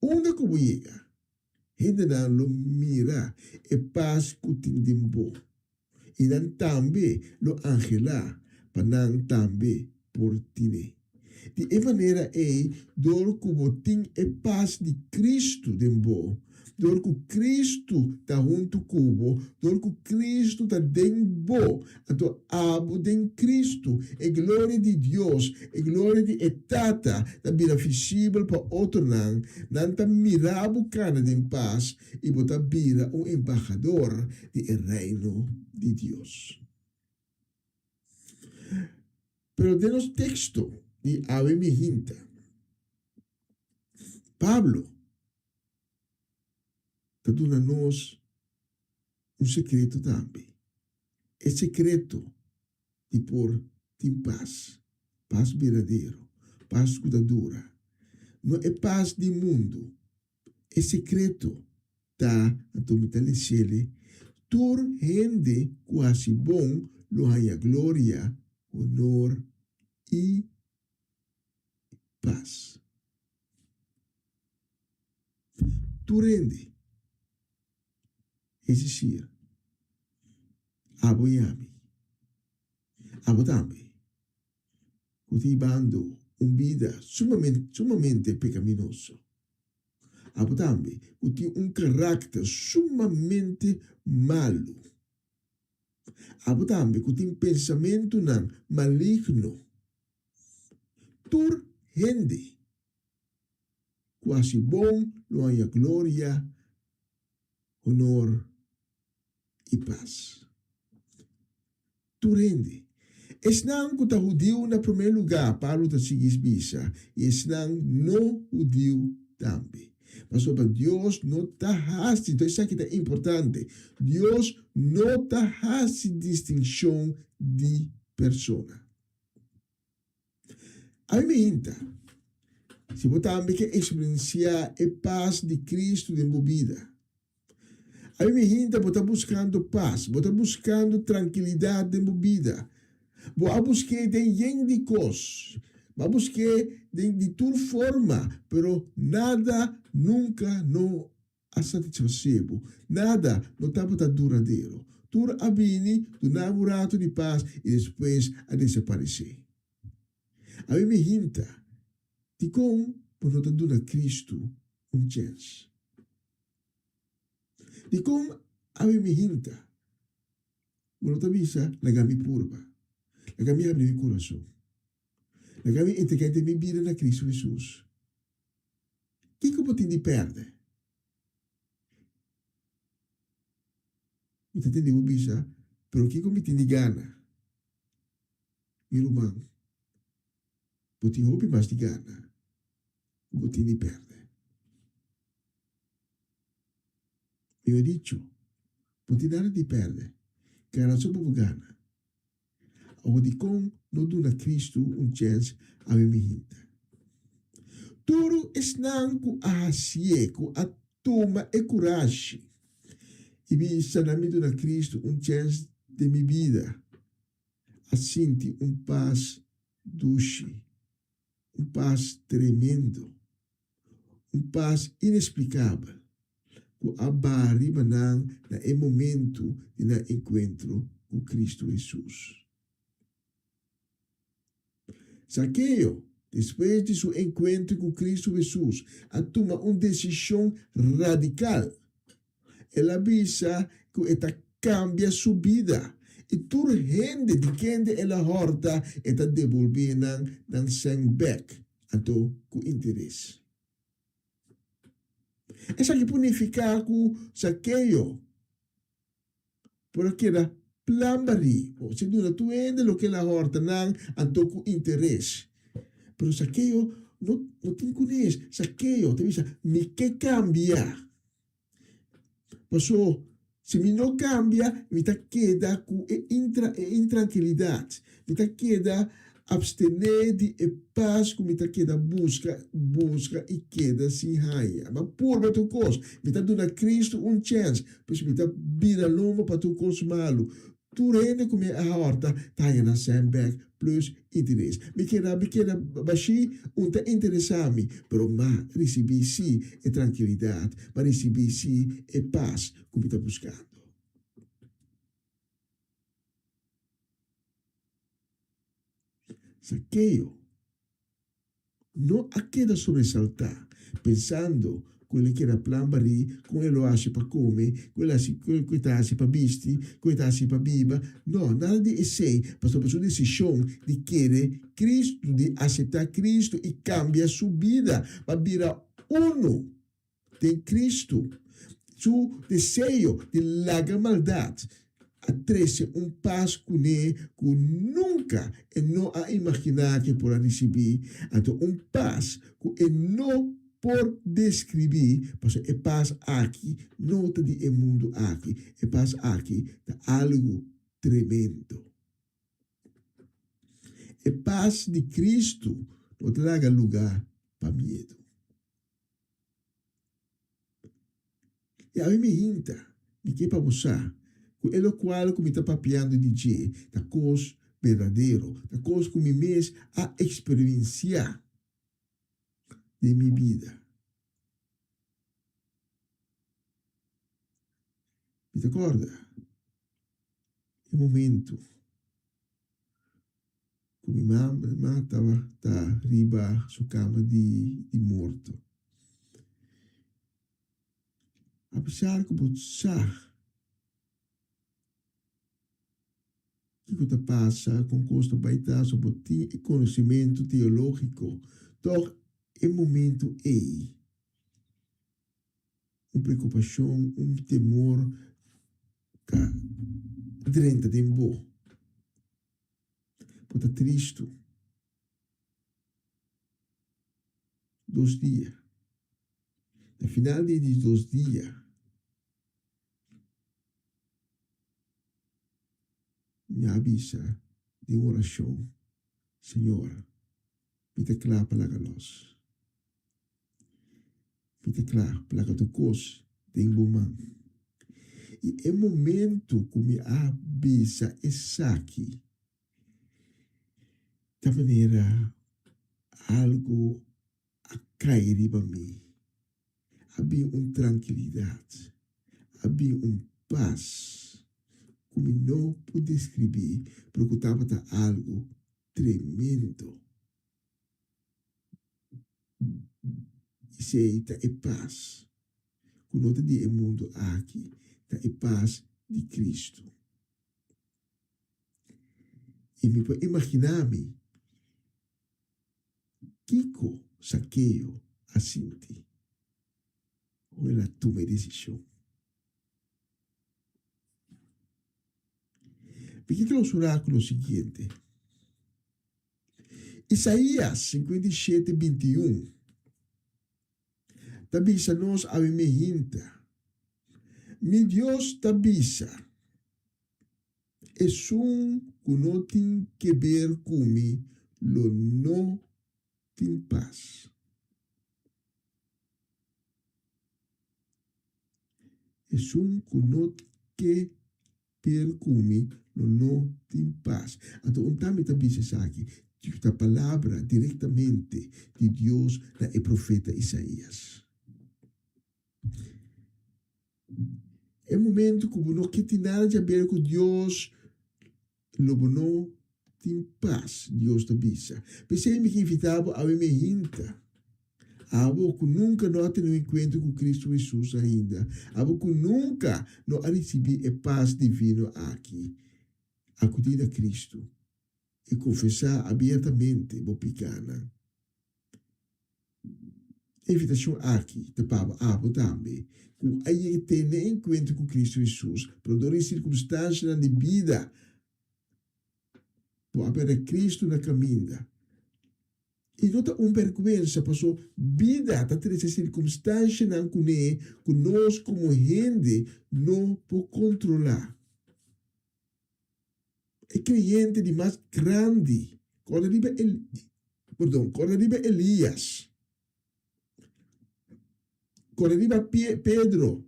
Onde como chega? Ainda não lo mira, é paz que tem dembo. E dan também lo angela, para não também por ti. De maneira é, door como tem a paz de Cristo dembo, door que Cristo está junto cubo, door que Cristo está dembo, então abo den Cristo, a glória de Deus, a glória de etata, está bem visível para outro não está mirabo cana de paz, e bota bira embaixador do reino de Deus. Pero de los textos de Ave Mijinta, Pablo está dando-nos secreto também. É secreto de pôr em paz verdadeiro, paz dura. Não é paz do mundo, é secreto da atomitalisele. Tur rende quase bom, lo haya glória, honor e paz. Tu rende. É decir, aboiame. Abotame. Cultivando vida sumamente pecaminoso. Abotame, un carácter sumamente malo. Abotame, un pensamento maligno. Tur gente. Quasi bom lo haya glória, honor e paz. Tu rende. Esnang que está judeu na primeiro lugar, Paulo está seguindo bisa, e esnang no judeu também. Mas sobre Deus não está haste, então isso aqui é importante. Deus não está haste distinção de persona. A mim se você também quer experienciar a paz de Cristo em sua vida. A mim você está buscando paz, você está buscando tranquilidade em sua vida. Você busca de coisas, você busca de toda forma, pero nada nunca não a satisfacebo, nada não está duradouro. Tudo abini do namorado de paz e depois a desaparecer. A mim de como por não dar a Cristo chance. De como a mim por não avisa la gami purba. La gami abre mi coração. La gami integrante mi vida na Cristo Jesus. que pode te perde? Me tem de ubisa, pero que me tem de gana? Irmão, pode hobby mais de gana, pode te perde. Eu he dicho, pode nada te perde, cara só por gana. Ou de como não dá a Cristo chance a me hinta. Tudo esnanco a cieco, a toma e coragem. E vi sanamento na Cristo chance de minha vida. A sentir paz doce, paz tremendo, paz inexplicável. Que abariba na momento de na encontro com Cristo Jesus. Zaqueu, depois de seu encontro com Cristo Jesus, a toma uma decisão radical. Ela avisa que ela cambia sua vida. E toda gente de quem ela horta, ela devolve na seu back, então com interesse. Essa que punificar com Zaqueu, porque era plambari, ou se não tu ende lo que ela horta, então com interesse. Pero Zaqueu não te conhece. Zaqueu te diz, me que cambia. Passou, se me não cambia, me tá queda com intranquilidade. Me tá queda abstener de paz, que me tá queda busca e queda sem raia. Mas por para tu coisa, me tá dando a Cristo chance, pois me tá vira loma para tu coisa malo. Tu rende como a horta, tá na sandbag plus interesse. Me queda baixi, tá interessante, pero ma recebi sim e tranquilidade, ma recebi sim e paz, como tá buscando. Zaqueu não a queda sobressaltar, pensando que ele quer plambari, com ele acha para comer, com ele acha para vestir, com ele acha para biba. Não, nada de sei, mas a sua decisão de querer Cristo, de aceitar Cristo e cambiar sua vida, para virar uno de Cristo. Seu desejo de largar maldade. Atrece paz com ele que nunca e não a imaginar que poderá receber. Então, paz que não por descrever, mas é paz aqui, não está de mundo aqui, é paz aqui, de algo tremendo. É paz de Cristo, não traga lugar para medo. E a mim me hinta, me que para buscar, que é o qual que me está papiando de dizer, da coisa verdadeiro, da coisa que me mês a experienciar de minha vida. Me acorda? É momento que minha mãe estava riba sua cama de morto. Apesar que você que você passa com custo baita sobre conhecimento teológico, então é momento aí. Uma preocupação, temor, que drenta de boa. Pode estar triste. 2 dias. No final desses 2 dias, me avisa de oração. Senhora, me declara para a luz. Me declara para a tua coisa de embomar. E é momento que me avisa essa aqui. Da maneira, algo a cair para mim. Havia tranquilidade. Havia paz. Como não pude descrever, porque estava algo tremendo. E sei, é paz. Quando eu digo mundo aqui, é paz de Cristo. E me pode imaginar-me, Kiko Zaqueu assim. ou ela toma a decisão. Porque que nós orar com o seguinte? Isaías 57, 21. Tabisa nós a mehinta. Mi Deus tabisa. Es un no tem que ver comigo, lo no tem paz. Es un no que ver comigo, lo no tem paz. Então, também tabisa aqui. A palavra diretamente de Deus é o profeta Isaías. É um momento que não tem nada a ver com Deus, não tem paz, Deus te avisa. Pensei que invitava a minha hinta. Abo que nunca não tem um encontro com Cristo Jesus ainda. Abo que nunca não recebi a paz divina aqui. Acudir a Cristo. E confessar abertamente o pecado. Invitação aqui, te pava abo também, com aí ter encontro com Cristo Jesus, por todas as circunstâncias de vida, por haver Cristo na caminha. E não tem vergonha, passou vida, tá ter essa circunstância não que nós como gente não podemos controlar. É cliente de mais grande, quando arriba Elias, quando arriba Pedro,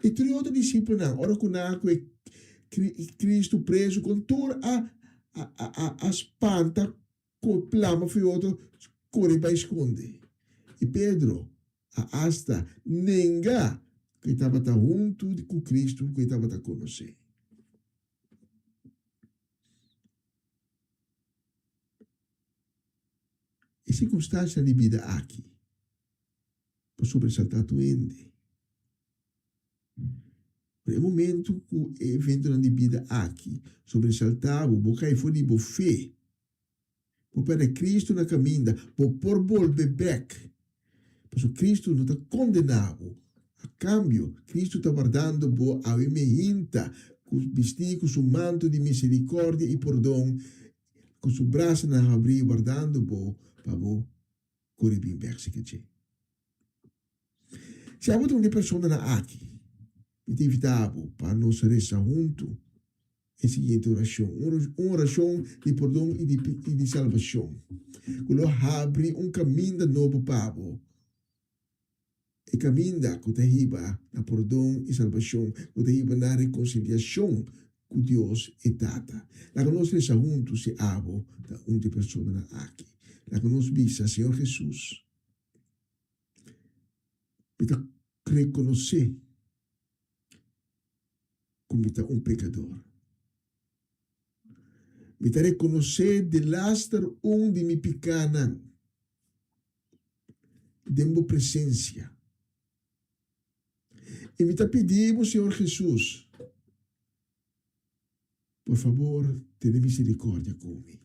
e três outros discípulos, ora com Cristo preso, com toda a espanta, com o plama, foi outro, corre para esconder. E Pedro, hasta nenga, que estava junto com Cristo, que estava conhecendo. E circunstância de vida aqui, por sobressaltar tu ende. No momento que o evento de vida aqui, sobressaltava, porque foi de fé, por para Cristo na caminha, por volver back. Porque Cristo não está condenado. A cambio, Cristo está guardando a minha vestir com seu manto de misericórdia e perdão, com seu braço na abrir, guardando para correr bem back. Se há outra pessoa na aqui, me invitava para nós rezar junto a seguinte oração. Uma oração de perdão e de salvação. Quando abre caminho novo para e caminho que te riba na perdão e salvação, que te riba na reconciliação com Deus e Tata. La que nós rezar juntos se abo da uma pessoa na aqui. La que nós visa, Senhor Jesus, para reconhecer como está pecador. Para reconhecer de lastar de mi pecado, de minha presença. E me pedimos, Senhor Jesus, por favor, tenha misericórdia comigo.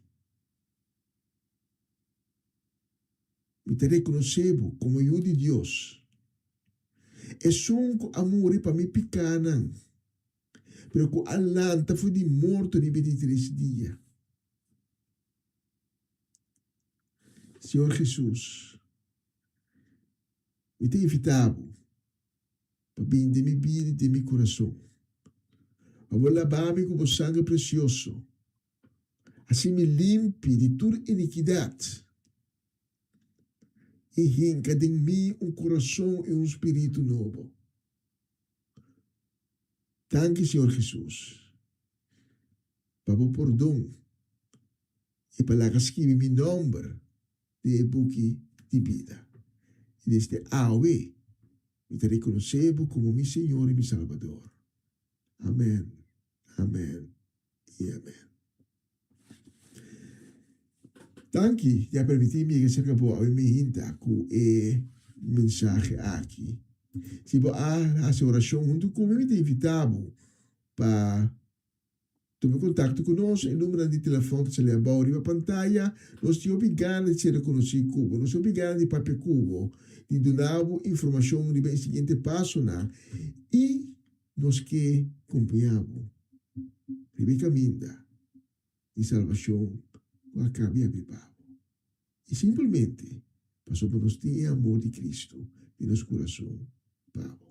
Me reconhecemos como eu de Deus. É um amor para me pecado. Pero que Alanta foi de morto de 23 dias. Senhor Jesus, me tem invitado para bem de minha vida e de meu coração. Eu vou lavar-me com o sangue precioso. Assim me limpe de toda iniquidade. E rinca de mim coração e espírito novo. Danke, Senhor Jesus, para o perdão e para escrever meu nome de book de vida. E desde hoje, me te reconhecemos como meu Senhor e meu Salvador. Amém, amém e amém. Danke, já permiti-me que se acabou a minha hinta com o mensagem aqui. Se você a oração junto comigo, me invitava para Tome contato con noi, il numero di telefono che le abbiamo in pantalla, non si obbligano di riconoscere cubo, non si obbligano di papel cubo, di donare informazioni di il seguente passo, e nos che compiamo, Rebecca Minda, di salvazione, a cambia di Pavo. E semplicemente, passò per nostri amor di Cristo, di nostro coração, Pavo.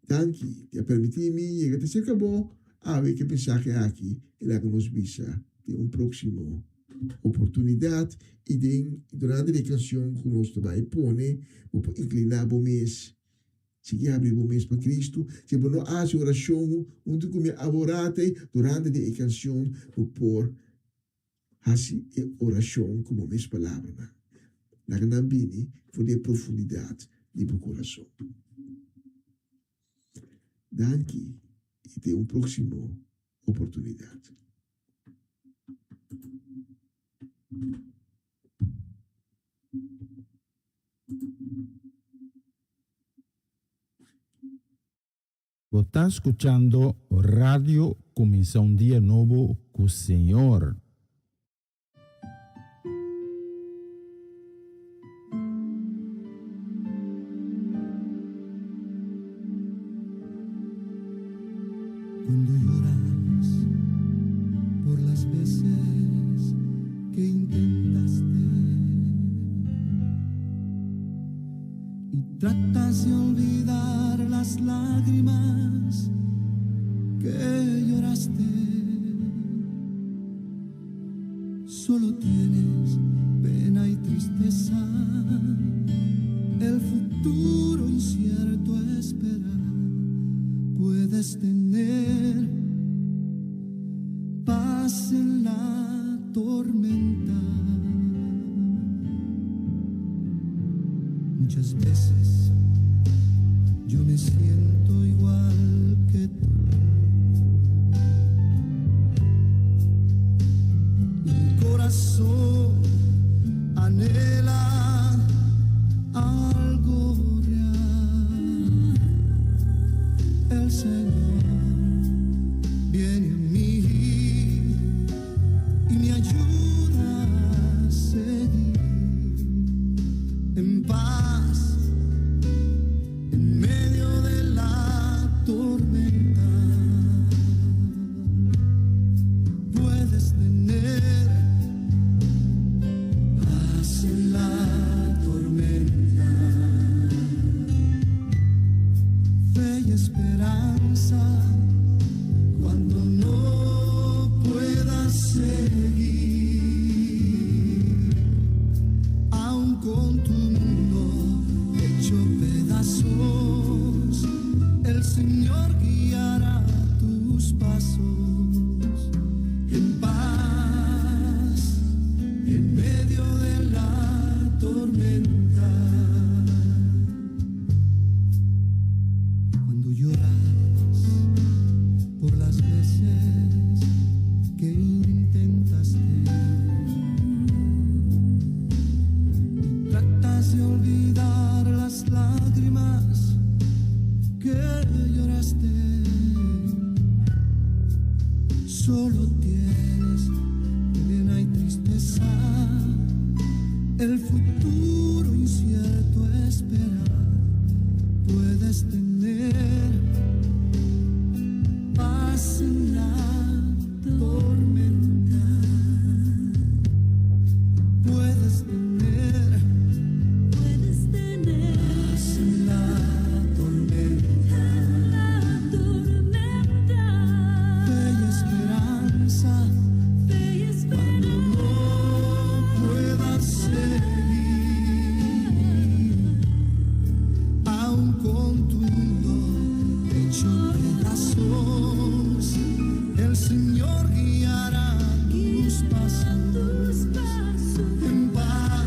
Danke, ti ha permitido llegar a cerca bo, a ver qué mensaje aquí, y la que nos visa de un próximo oportunidad, y durante la canción que nos va a poner, vamos a inclinar o mes, si abre o mes para Cristo, si no hace oración, un documento aborate durante la canción, por hacer oración como mis palabras. La que nos viene fue de profundidad de tu corazón. Danke y de un próximo oportunidad. Você está escuchando Radio Comienza un Día Nuevo con el Señor. Cuando lloras por las veces que intentaste y tratas de olvidar las lágrimas que lloraste, solo tienes pena y tristeza, el futuro incierto espera. Puedes tener paz en la tormenta. Muchas veces yo me siento igual que tú. Mi corazón anhela algo real. El Señor viene a mí y me ayuda a seguir en paz en medio de la tormenta. Puedes tener paz en la tormenta, fe y esperanza cuando no puedas seguir, aun con tu mundo hecho pedazos, el Señor guiará tus pasos en paz en medio de la tormenta. Cuando lloras por las veces que intentaste y tratas de olvidar las lágrimas que lloraste, solo tienes pena y tristeza, el futuro incierto espera. Puedes tener paz en la tormenta. Puedes tener paz en la tormenta. Fe y esperanza cuando no puedas seguir, aun con tu mundo hecho pedazos, el Señor guiará tus pasos en paz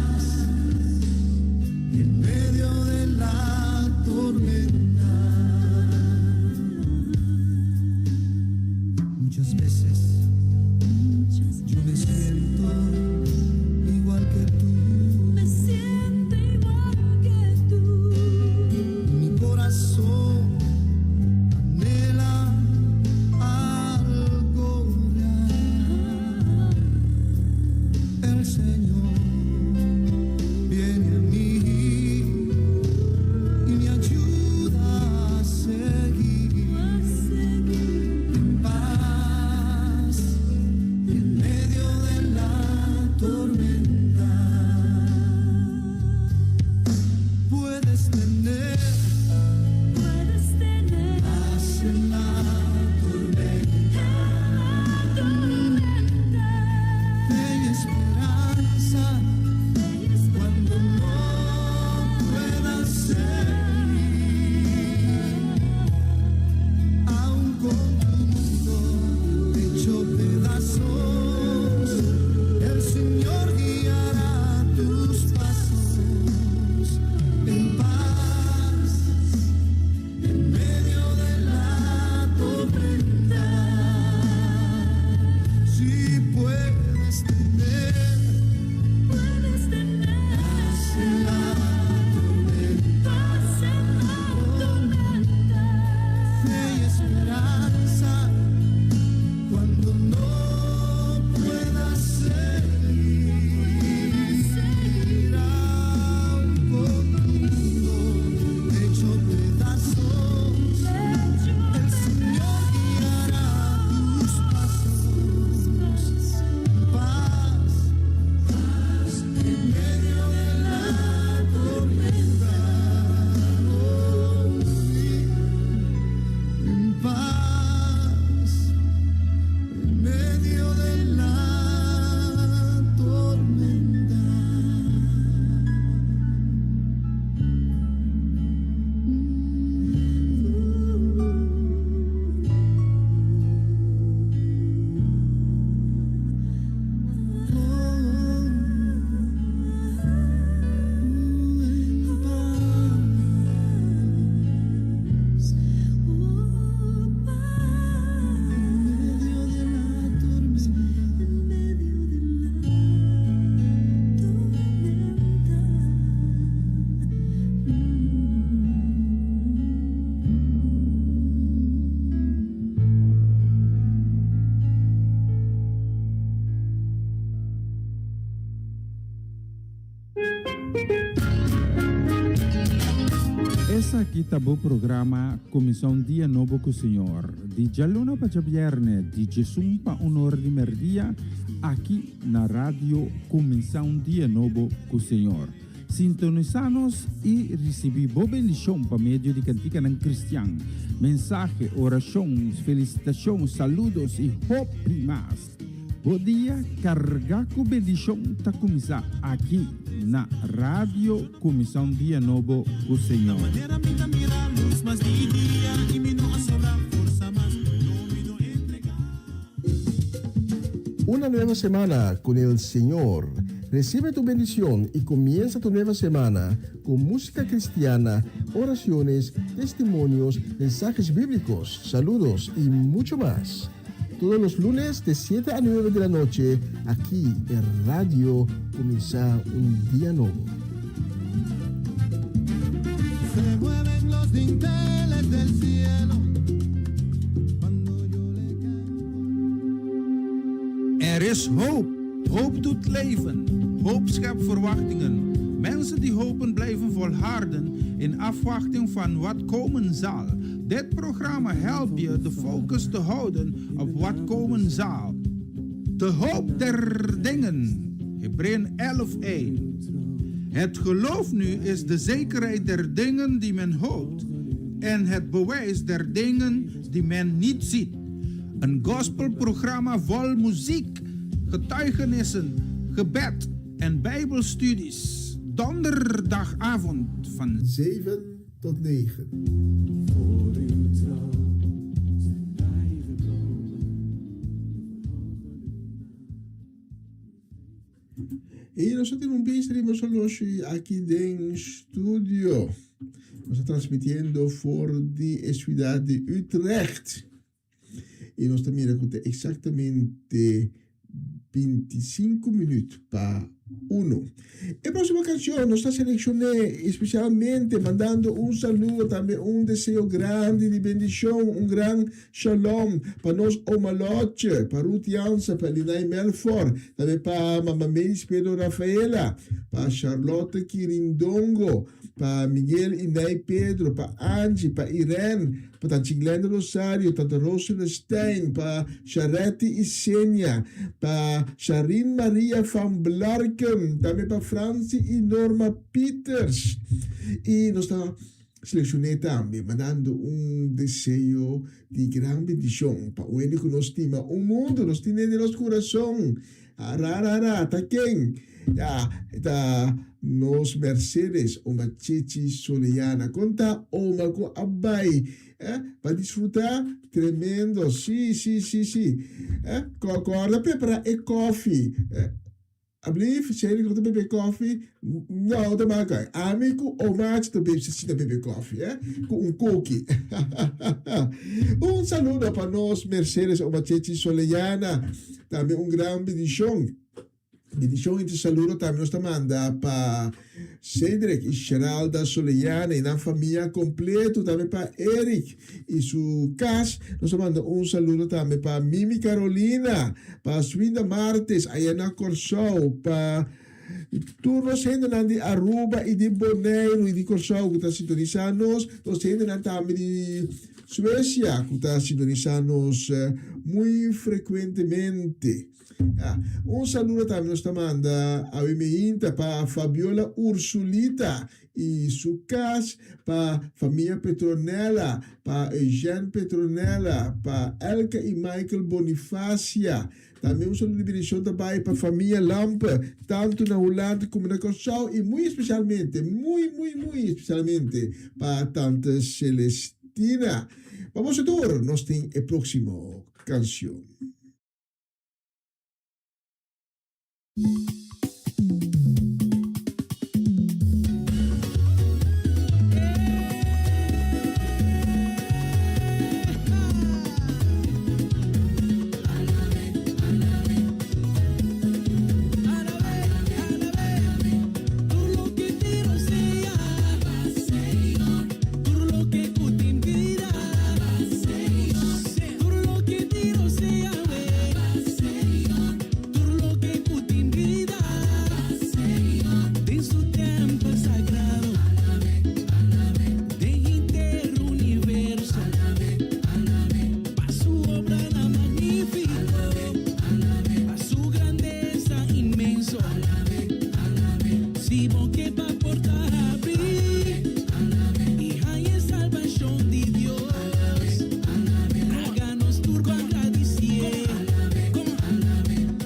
Essa aqui tá o programa Comissão Dia Novo com o Senhor. De Jaluna para Viernes, de Jesus para Honor de Merdia, aqui na rádio Comissão Dia Novo com o Senhor. Sintonizanos e recebi boa bendição para meio de cantiga ng Cristiano. Mensagem, orações, felicitações, saludos e hope mais. Bom dia, carregar com bendição tá começar aqui na rádio Comissão Dia Novo com o Senhor. Una nueva semana con el Señor. Recibe tu bendición y comienza tu nueva semana con música cristiana, oraciones, testimonios, mensajes bíblicos, saludos y mucho más. Todos los lunes de 7 a 9 de la noche, aquí en Radio Comienza un Día Nuevo. Se mueven los dinteles del cielo cuando yo le canto. Er is hoop. Hoop doet leven. Hoop schept verwachtingen. Mensen die hopen blijven volharden in afwachting van wat komen zal. Dit programma helpt je de focus te houden op wat komen zal. De hoop der dingen. Hebreeën 11:1. Het geloof nu is de zekerheid der dingen die men hoopt en het bewijs der dingen die men niet ziet. Een gospelprogramma vol muziek, getuigenissen, gebed en bijbelstudies. Donderdagavond van 7 tot 9. E nós interrompimos hoje aqui em estúdio. Nós estamos transmitindo por de cidade de Utrecht. E nós estamos exatamente 25 minutos para 1. A próxima canção nós selecionei especialmente mandando um saludo, também um desejo grande de bendição, um grande shalom para nós Omaloche, para Ruth Jansen, para Linay Melfort, também para Mama Meis Pedro Rafaela, para Charlotte Quirindongo, para Miguel Inay Pedro, para Angie, para Irene, para Tante Glenda Rosario, Tante Rosana Stein, para Charette Isenia, para Sharin Maria van Blarken, também para Francie e Norma Peters. E nós estamos selecionando também, mandando desejo de grande bendição para o único que nós temos, o mundo, nós temos no nosso coração. Tá quem? Tá nos Mercedes, uma Chichi Soleana, conta uma com Abai, para desfrutar tremendo, sim. Concorda, preparar e coffee. Alsjeblieft, zeg ik de BB Coffee. Nou, dat maak ik. Amico, omaatje, de BB Coffee, com cookie. Saludo para nós, Mercedes, uma Chichi Soleana. Também grande bendição. Bendição e saludo também nós manda para Cedric e Geralda Soleana e na família completa, também para Eric e sua casa. Nós manda saludo também para Mimi Carolina, para Swinda Martes, Ayana Corsau, para todos os de Aruba e de Bonaire e de Corsau que estão sintonizando, nós também de Suécia que estão sintonizando muito frequentemente. Saludo também nós manda a Imeinta para Fabiola Ursulita e sua casa, para família Petronella, para Eugênio Petronella, para Elka e Michael Bonifácia. Também saludo de bendição também para a família Lampa, tanto na Holanda como na Corsau e muito especialmente para tanta Celestina. Vamos a tour, nós temos a próxima canção. Vida vivo que va por abrir. Y hay salvación de Dios. Háganos turco agradecer.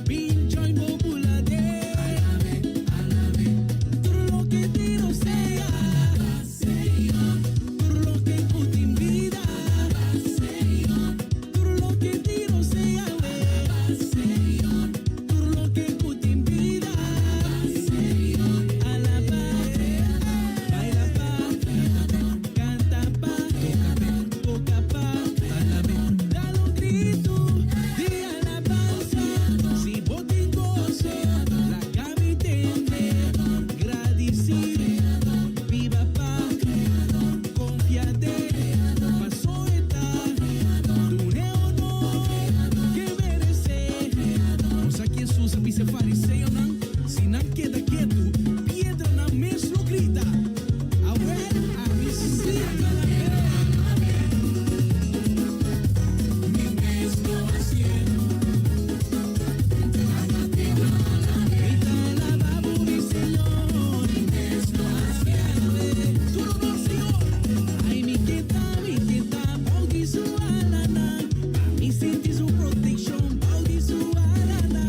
Pincho y bobulade. Todo lo que tiro sea. Todo lo que puta en vida. Todo lo que tiro sea. Todo lo que puta en vida. Alaba, baila pa, canta pa, toca pa, dale un grito de alabanza. Si vos te gozo, la cabe tende, agradecido, viva pa, confiate, pasó está, tu honor que merece. Os aqui Jesus avisa fariseu não, se não queda quieto, piedra na mesmo grita. A ver, a visita la mi mesmo haciendo. Grita alabado mi Señor, mi mesmo haciendo. Tu honor, Señor. Ay, mi queda, bautizo alana. Mi sentir su protección, bautizo alana.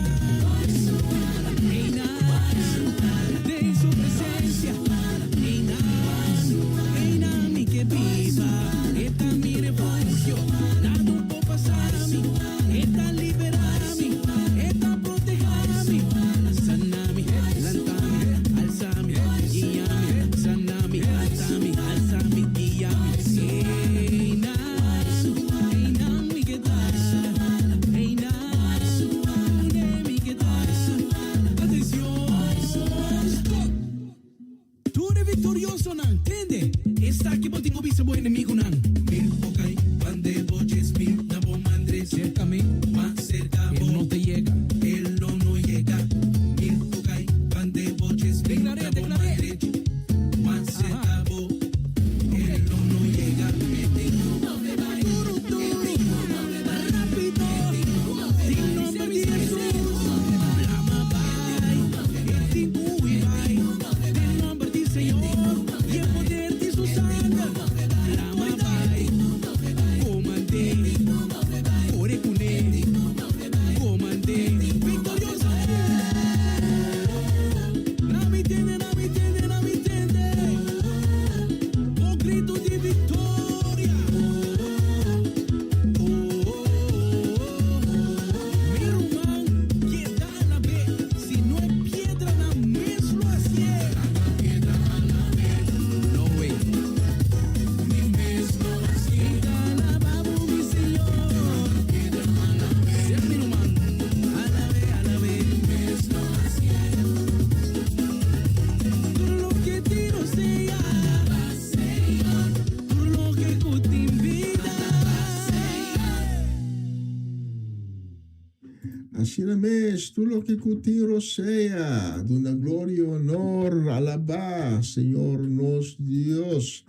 Reina, de su presencia. Reina, mi que viva. Esta mi refugio, nada puede pasar a mí. Esta libera a mí, esta protege a mí. Sanami, lantami, alzami, guíame. Sanami, lantami, alzami, guíame. Reina, mi que reina, mi que atención. Tú eres victorioso, ¿no? ¿Entiende? Está aquí por tengo visto buen enemigo, ¿no? Mil pocay, pande boches, mil na bomandre. Ciertamente, más cerca, él no te llega. Él no llega. Mil pocay, pande boches, mil na bomandre. Más cerca, bo. Él no llega. Duro, rápido. Sin nombre de Jesús. Lama, bye. El tiempo y bye. El nombre del Señor y el poder de su sangre. Lama, bye. Comandé. Orecune. Comandé. Victorioso. No me entiende, no me entiende, no me entiende. Un grito de victoria. Mi hermano, que da la vez, si no es piedra, la mesmo así. No way. Mi mesmo así. Alabado mi Señor. Sea mi hermano, alabe. Mesmo así. Todo lo que tiro sea. Todo lo que te invita. Así na mes, tu lo que cutiro sea, dona glória e honor, alabá, Senhor nosso Deus.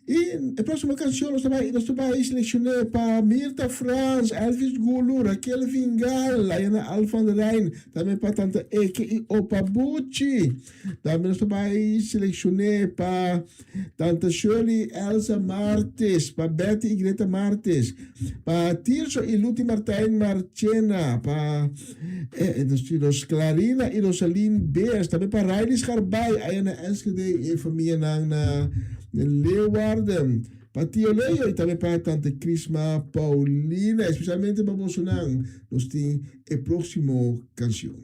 E a próxima canção nós também selecionei para Mirta Franz, Elvis Gulu, Raquel Vingal, Ayana Alfa de Rijn, também para tanta Eke e Opa Bucci. Também nós também selecionei para tanta Shirley Elsa Martes, para Betty e Greta Martes, para Tirso e Luti Martijn Marchena, para dos Clarina e Rosaline Beers, também para Riley Scharbay, Ayana Enschede e família na Leeuwarden, para Tio Leo e também para Tante Crisma Paulina, especialmente para Bolsonaro, nós temos a próxima canção.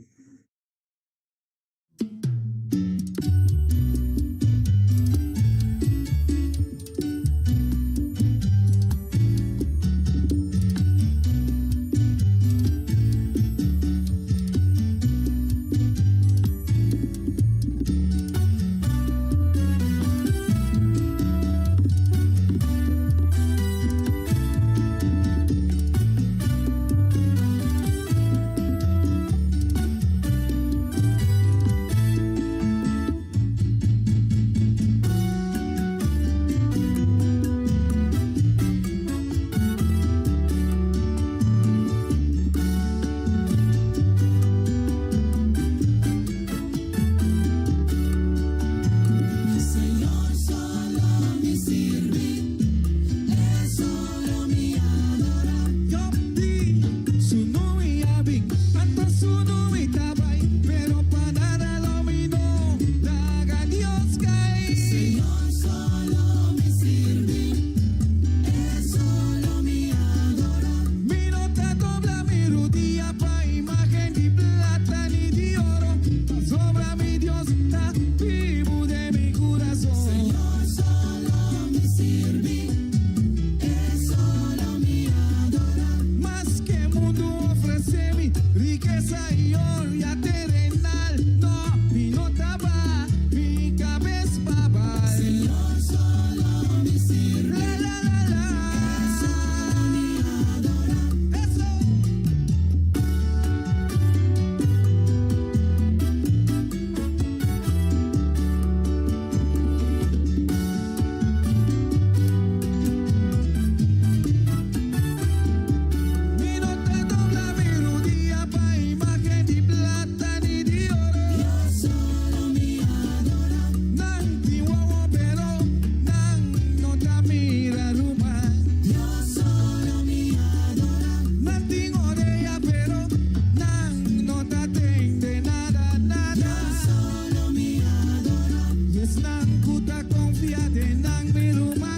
fiate nang miruma,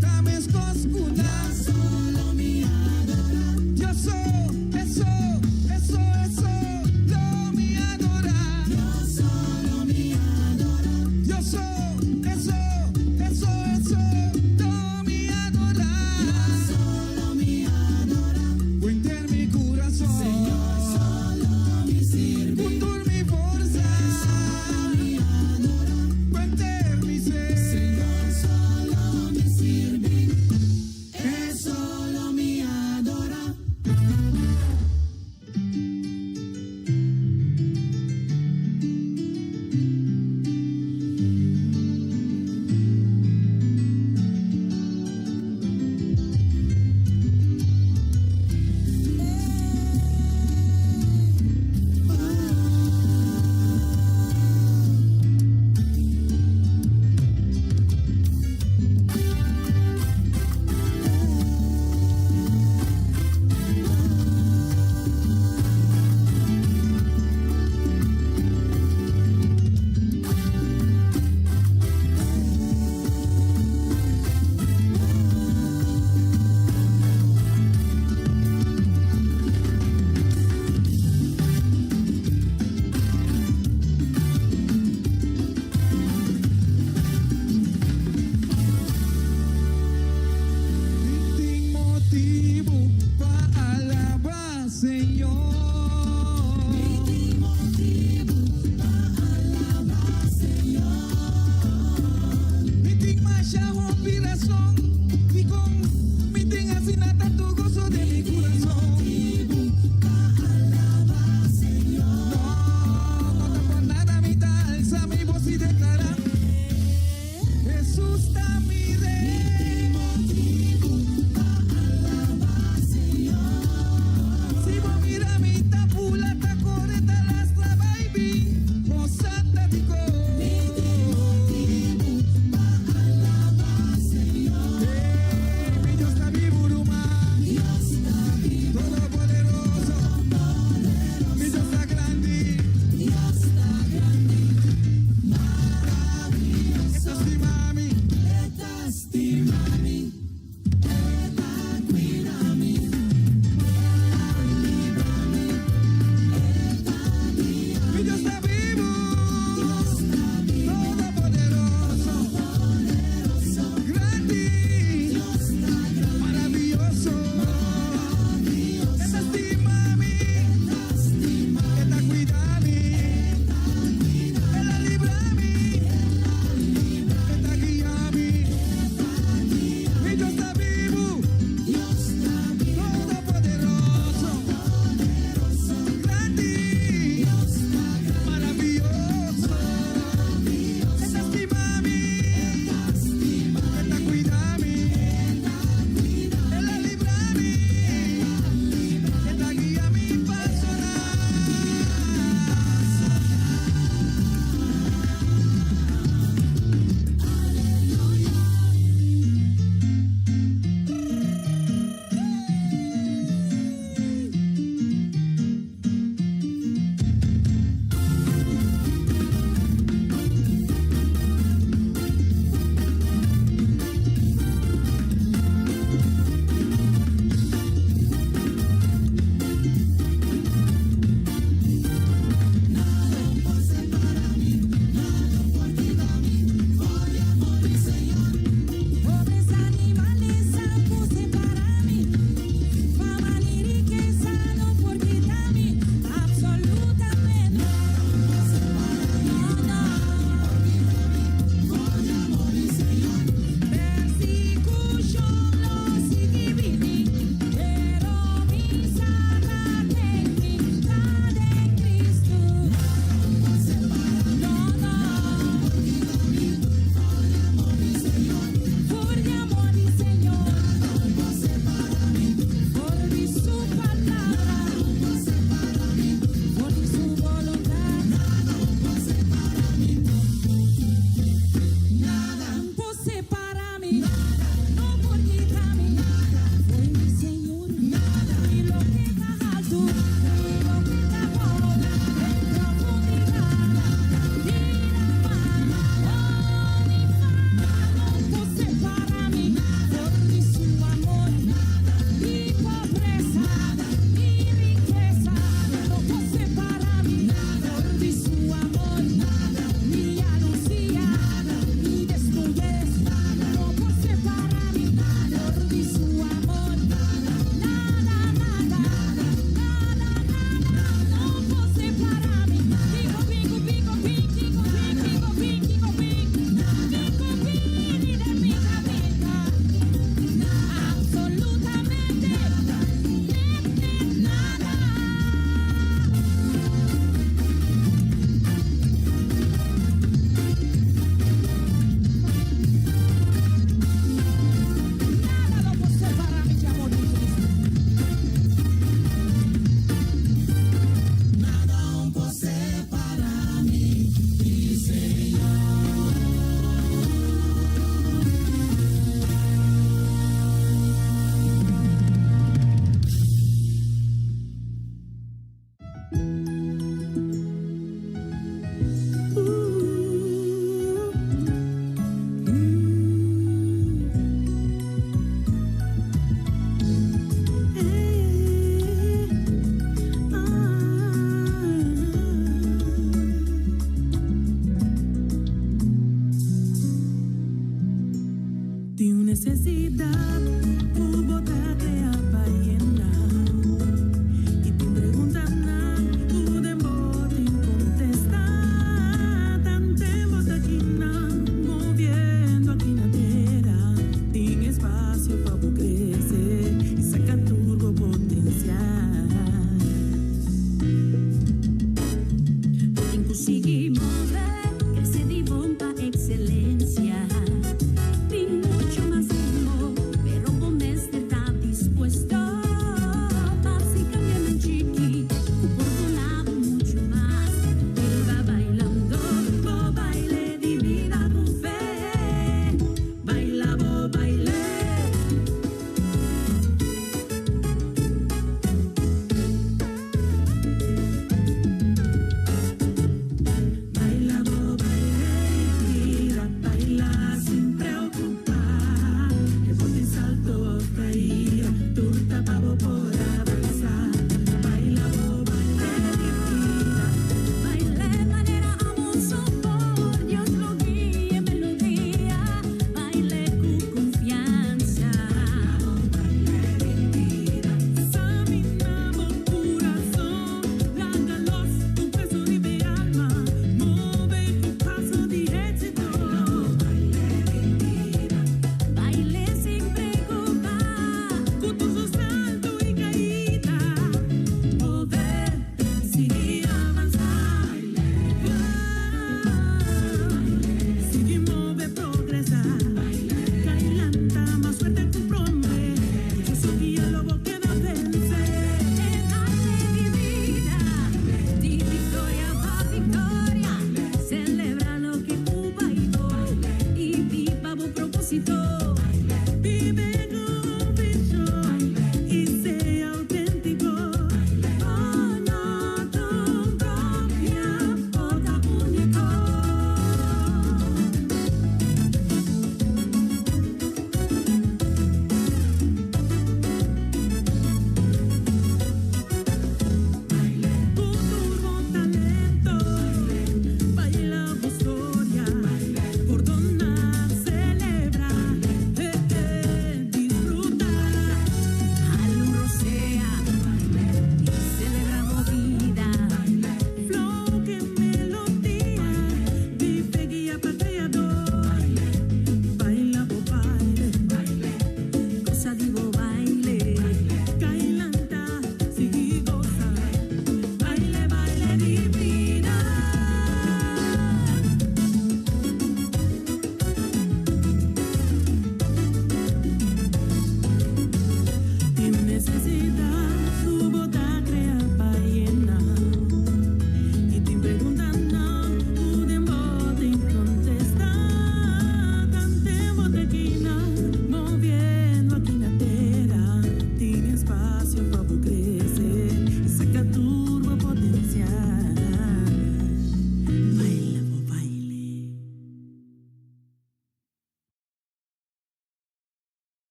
tames koskuna. Solo mi adora. Yo soy, eso, lo mi adora. Yo solo mi adora. Yo soy, eso, lo mi adora. Yo solo mi adora. Cuenter mi corazón. Señor, solo mi sirve. Puntur mi fuerza. Solo mi adora. Cuenter mi ser. Señor, solo mi sirve. Es solo mi adora. Sin motivo para alabar, Señor. Sin motivo para alabar, Señor. Sin masya inspiración, y con mi asinata tu gozo de mi corazón. Motivo para alabar, Señor. No te por nada mi alza mi voz y declara, Jesús está mi rey. Si vos mira mi tapula, ta coreta lastra, baby, posata dico. Pa alabar, Señor. Mi Dios está vivo, Ruma. Dios está vivo. Todopoderoso. Mi Dios está grande. Dios está grande. Maravilloso. Estas ti mami. Estas ti mami. Mi Dios está vivo. Dios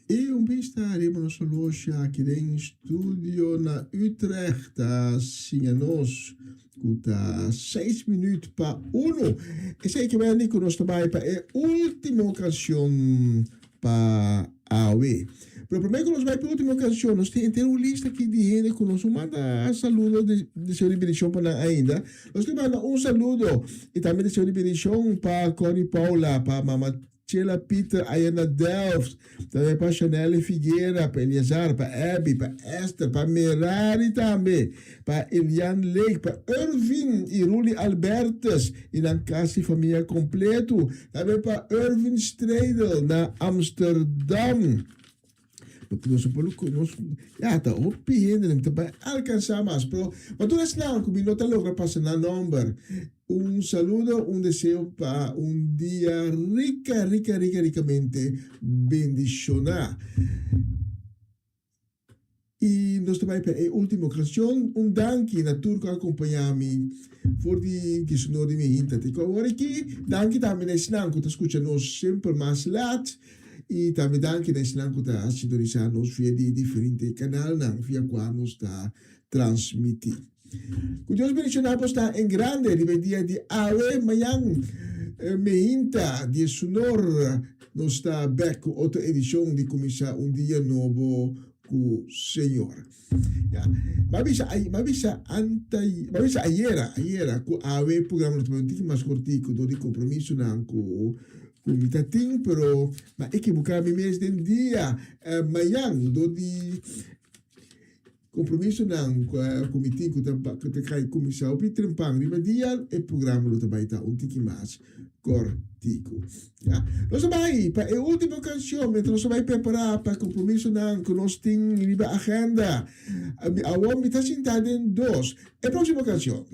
E estaremos hoje aqui em estúdio na Utrecht, assim nós, com 6 minutos para 1. E sei que vai conosco também para a última canção para a UE. Pero primeiro que nós vamos para a última canção, nós temos uma lista aqui de gente que nós manda saludo de seu liberação para ainda. Nós temos um saludo e também de seu liberação para Connie Paula, para Mama Chela Peter, Ayana Delft, também para Chanel Figueira, para Eliazar, para Abby, para Esther, para Merari também, para Elian Lake, para Irvin e Ruli Albertus, e na casa família completo, também para Irvin Stradel, na Amsterdam. Nós está opiniendo para alcançar mais, pero mas não, como não está logra passar na number. Un saludo, un deseo para un día ricamente bendicionado. E nós também para a última canção, danke na turco acompanhar-me por que sonor de minha gente. Agora aqui, danke também na Snanco, que escuta nós sempre mais late. E também danke na Snanco, que está sintonizando via de diferentes canais, via qual nós está transmitindo. Que Deus mencionamos está em grande, de dia de ave, amanhã, meinta, de sonor, nós está back com outra edição de começar dia novo com o Senhor. Mas ayer, com ave, programa no mais cortico, do compromisso não com mitatim, pero mas equivocar-me mês de dia, amanhã, do de compromisso não comitê que te cai comissão Peter Pang de dia e programa lo também tá tiki mais cortico. Nós vai para a última canção, mas nós vai preparar para compromisso não que nós tem liba agenda. A homem está sentado em dois. A próxima canção,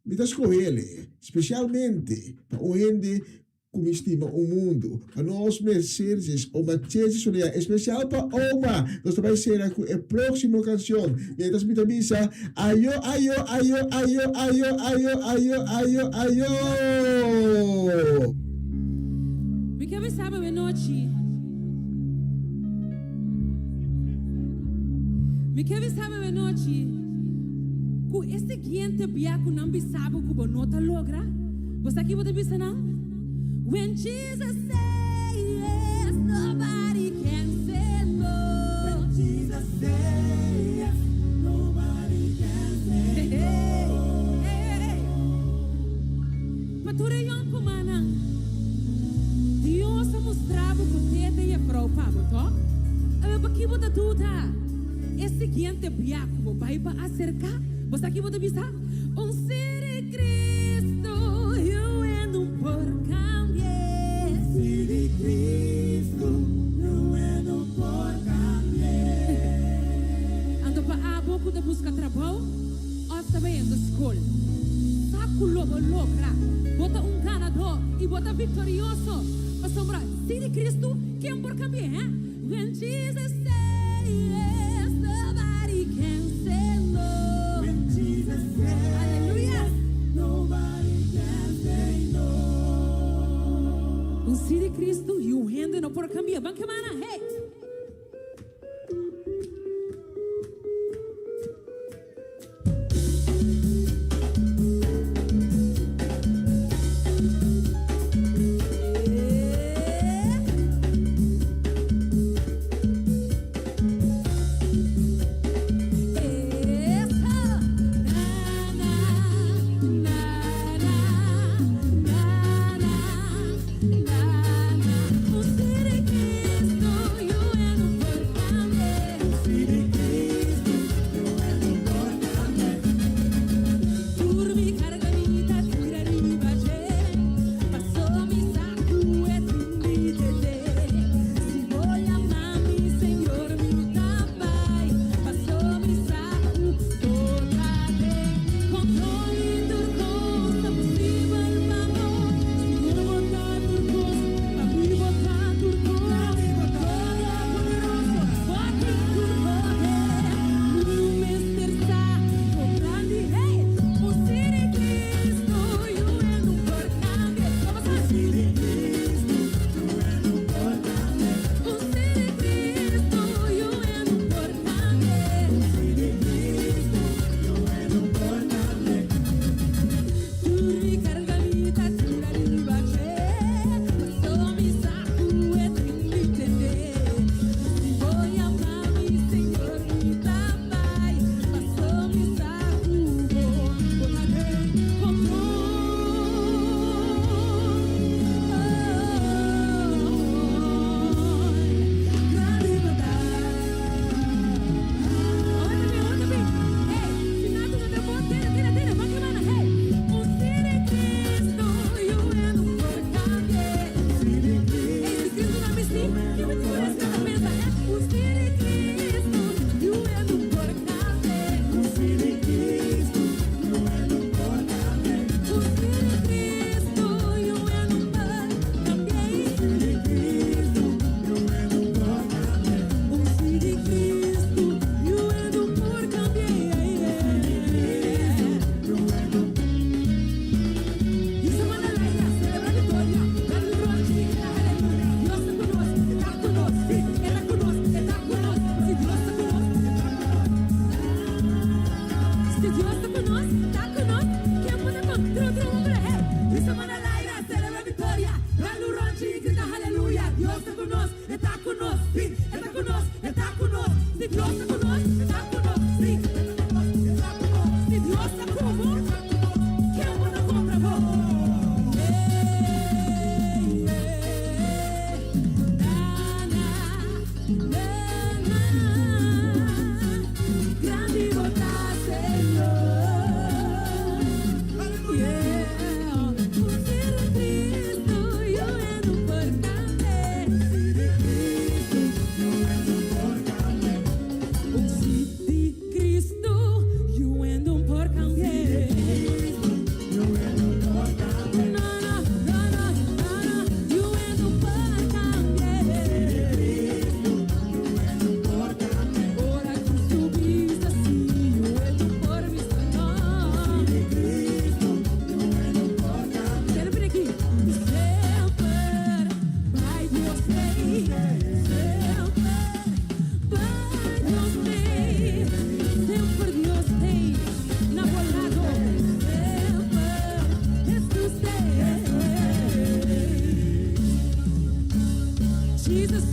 me está escolhendo especialmente para o gente como estima o mundo, a nós Mercedes, uma tese solia especial para Oma, nós também será com a próxima canção, mientras me avisa, ayo. Me quer ver sábado à noite. Me quer ver sábado à noite. Com esse guiante biaco não me sabe como nota logra. Você aqui pode pensar não? When Jesus says yes, nobody can say no. When Jesus says yes, nobody can say no. Hey. Pature yon kumana. Dios ha mostrado que te e frau pabo, to? Ave baki bota tuta. Esse guiante biaco vai para acercar. Você aqui pode pensar? Um ser de Cristo, eu ando por Cristo, não é no ando para a boca de busca trabalho, ou também indo escola. Saco logo logra, bota ganador e bota vitorioso. Para sombra, se de Cristo, que é por cambiar, when Jesus says yes, nobody can say no. When Jesus says aleluia, nobody can say no. Se de Cristo e o rende não por cambiar. Vamos chamar na hey. You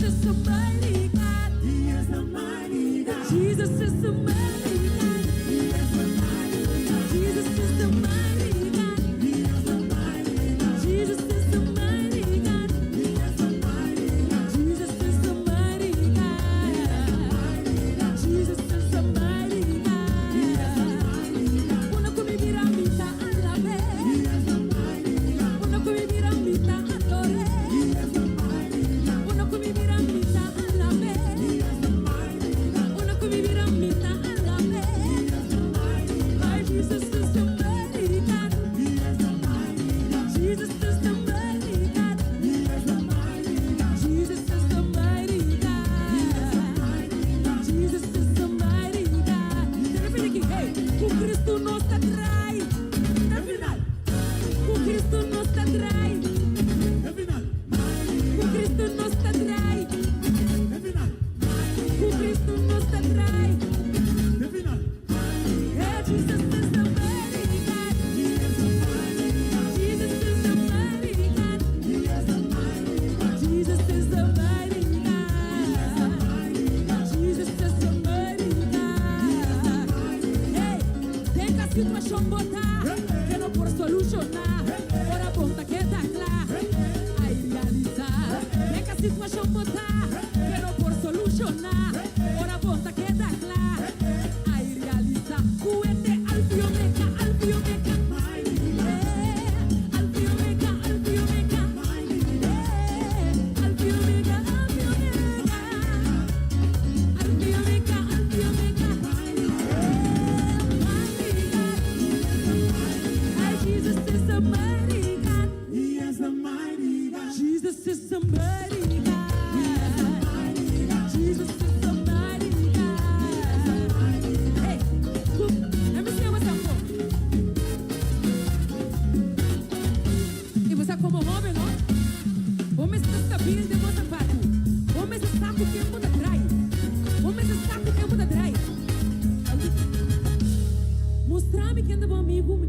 is the mighty God. He is the mighty God. Jesus is the mighty God. He is the mighty God. Jesus is the mighty God. He is the mighty God. Jesus is the mighty God. He is the mighty God. Jesus is the mighty God. Jesus is the mighty God. He is the mighty God. Una come vira vita alla me. He is the mighty God. Una come vira vita adore. He is the mighty God. Una come vira vita alla me. He is the mighty God. Una come vira vita alla me. He is the mighty God. My Jesus is the mighty God. He is the mighty God. Jesus is the mighty God. He is the mighty God. Jesus is the mighty God. He is the mighty God. Jesus is the mighty God. Everything, hey, o Cristo nos atrai. É final. O Cristo nos atrai. É final. O Cristo nos atrai. É final. O Cristo nos atrai. É final. É Jesus is the mighty God. He is the mighty God. Jesus is the mighty God. He is the mighty God. Jesus is the mighty God. Jesus is the mighty God. Hey, tem que a situação botar, que não por solucionar. Ora ponta que tá claro, aí realizar. Tem que a situação botar, que não por solucionar. Ora ponta que tá claro, aí realizar. Cuete alfio meca, alfio meca. Alfio meca, alfio meca. Alfio meca, alfio meca. Alfio meca, alfio meca. Jesus is the mighty God. He is the mighty God. Jesus is the mighty God. Jesus is the mighty God. Hey, let me see what's up for. E você como homem, não? Homem está stabil de você fato. Homem está com quem muda trai. Homem está com quem muda trai. Mostrar-me quem é bom amigo.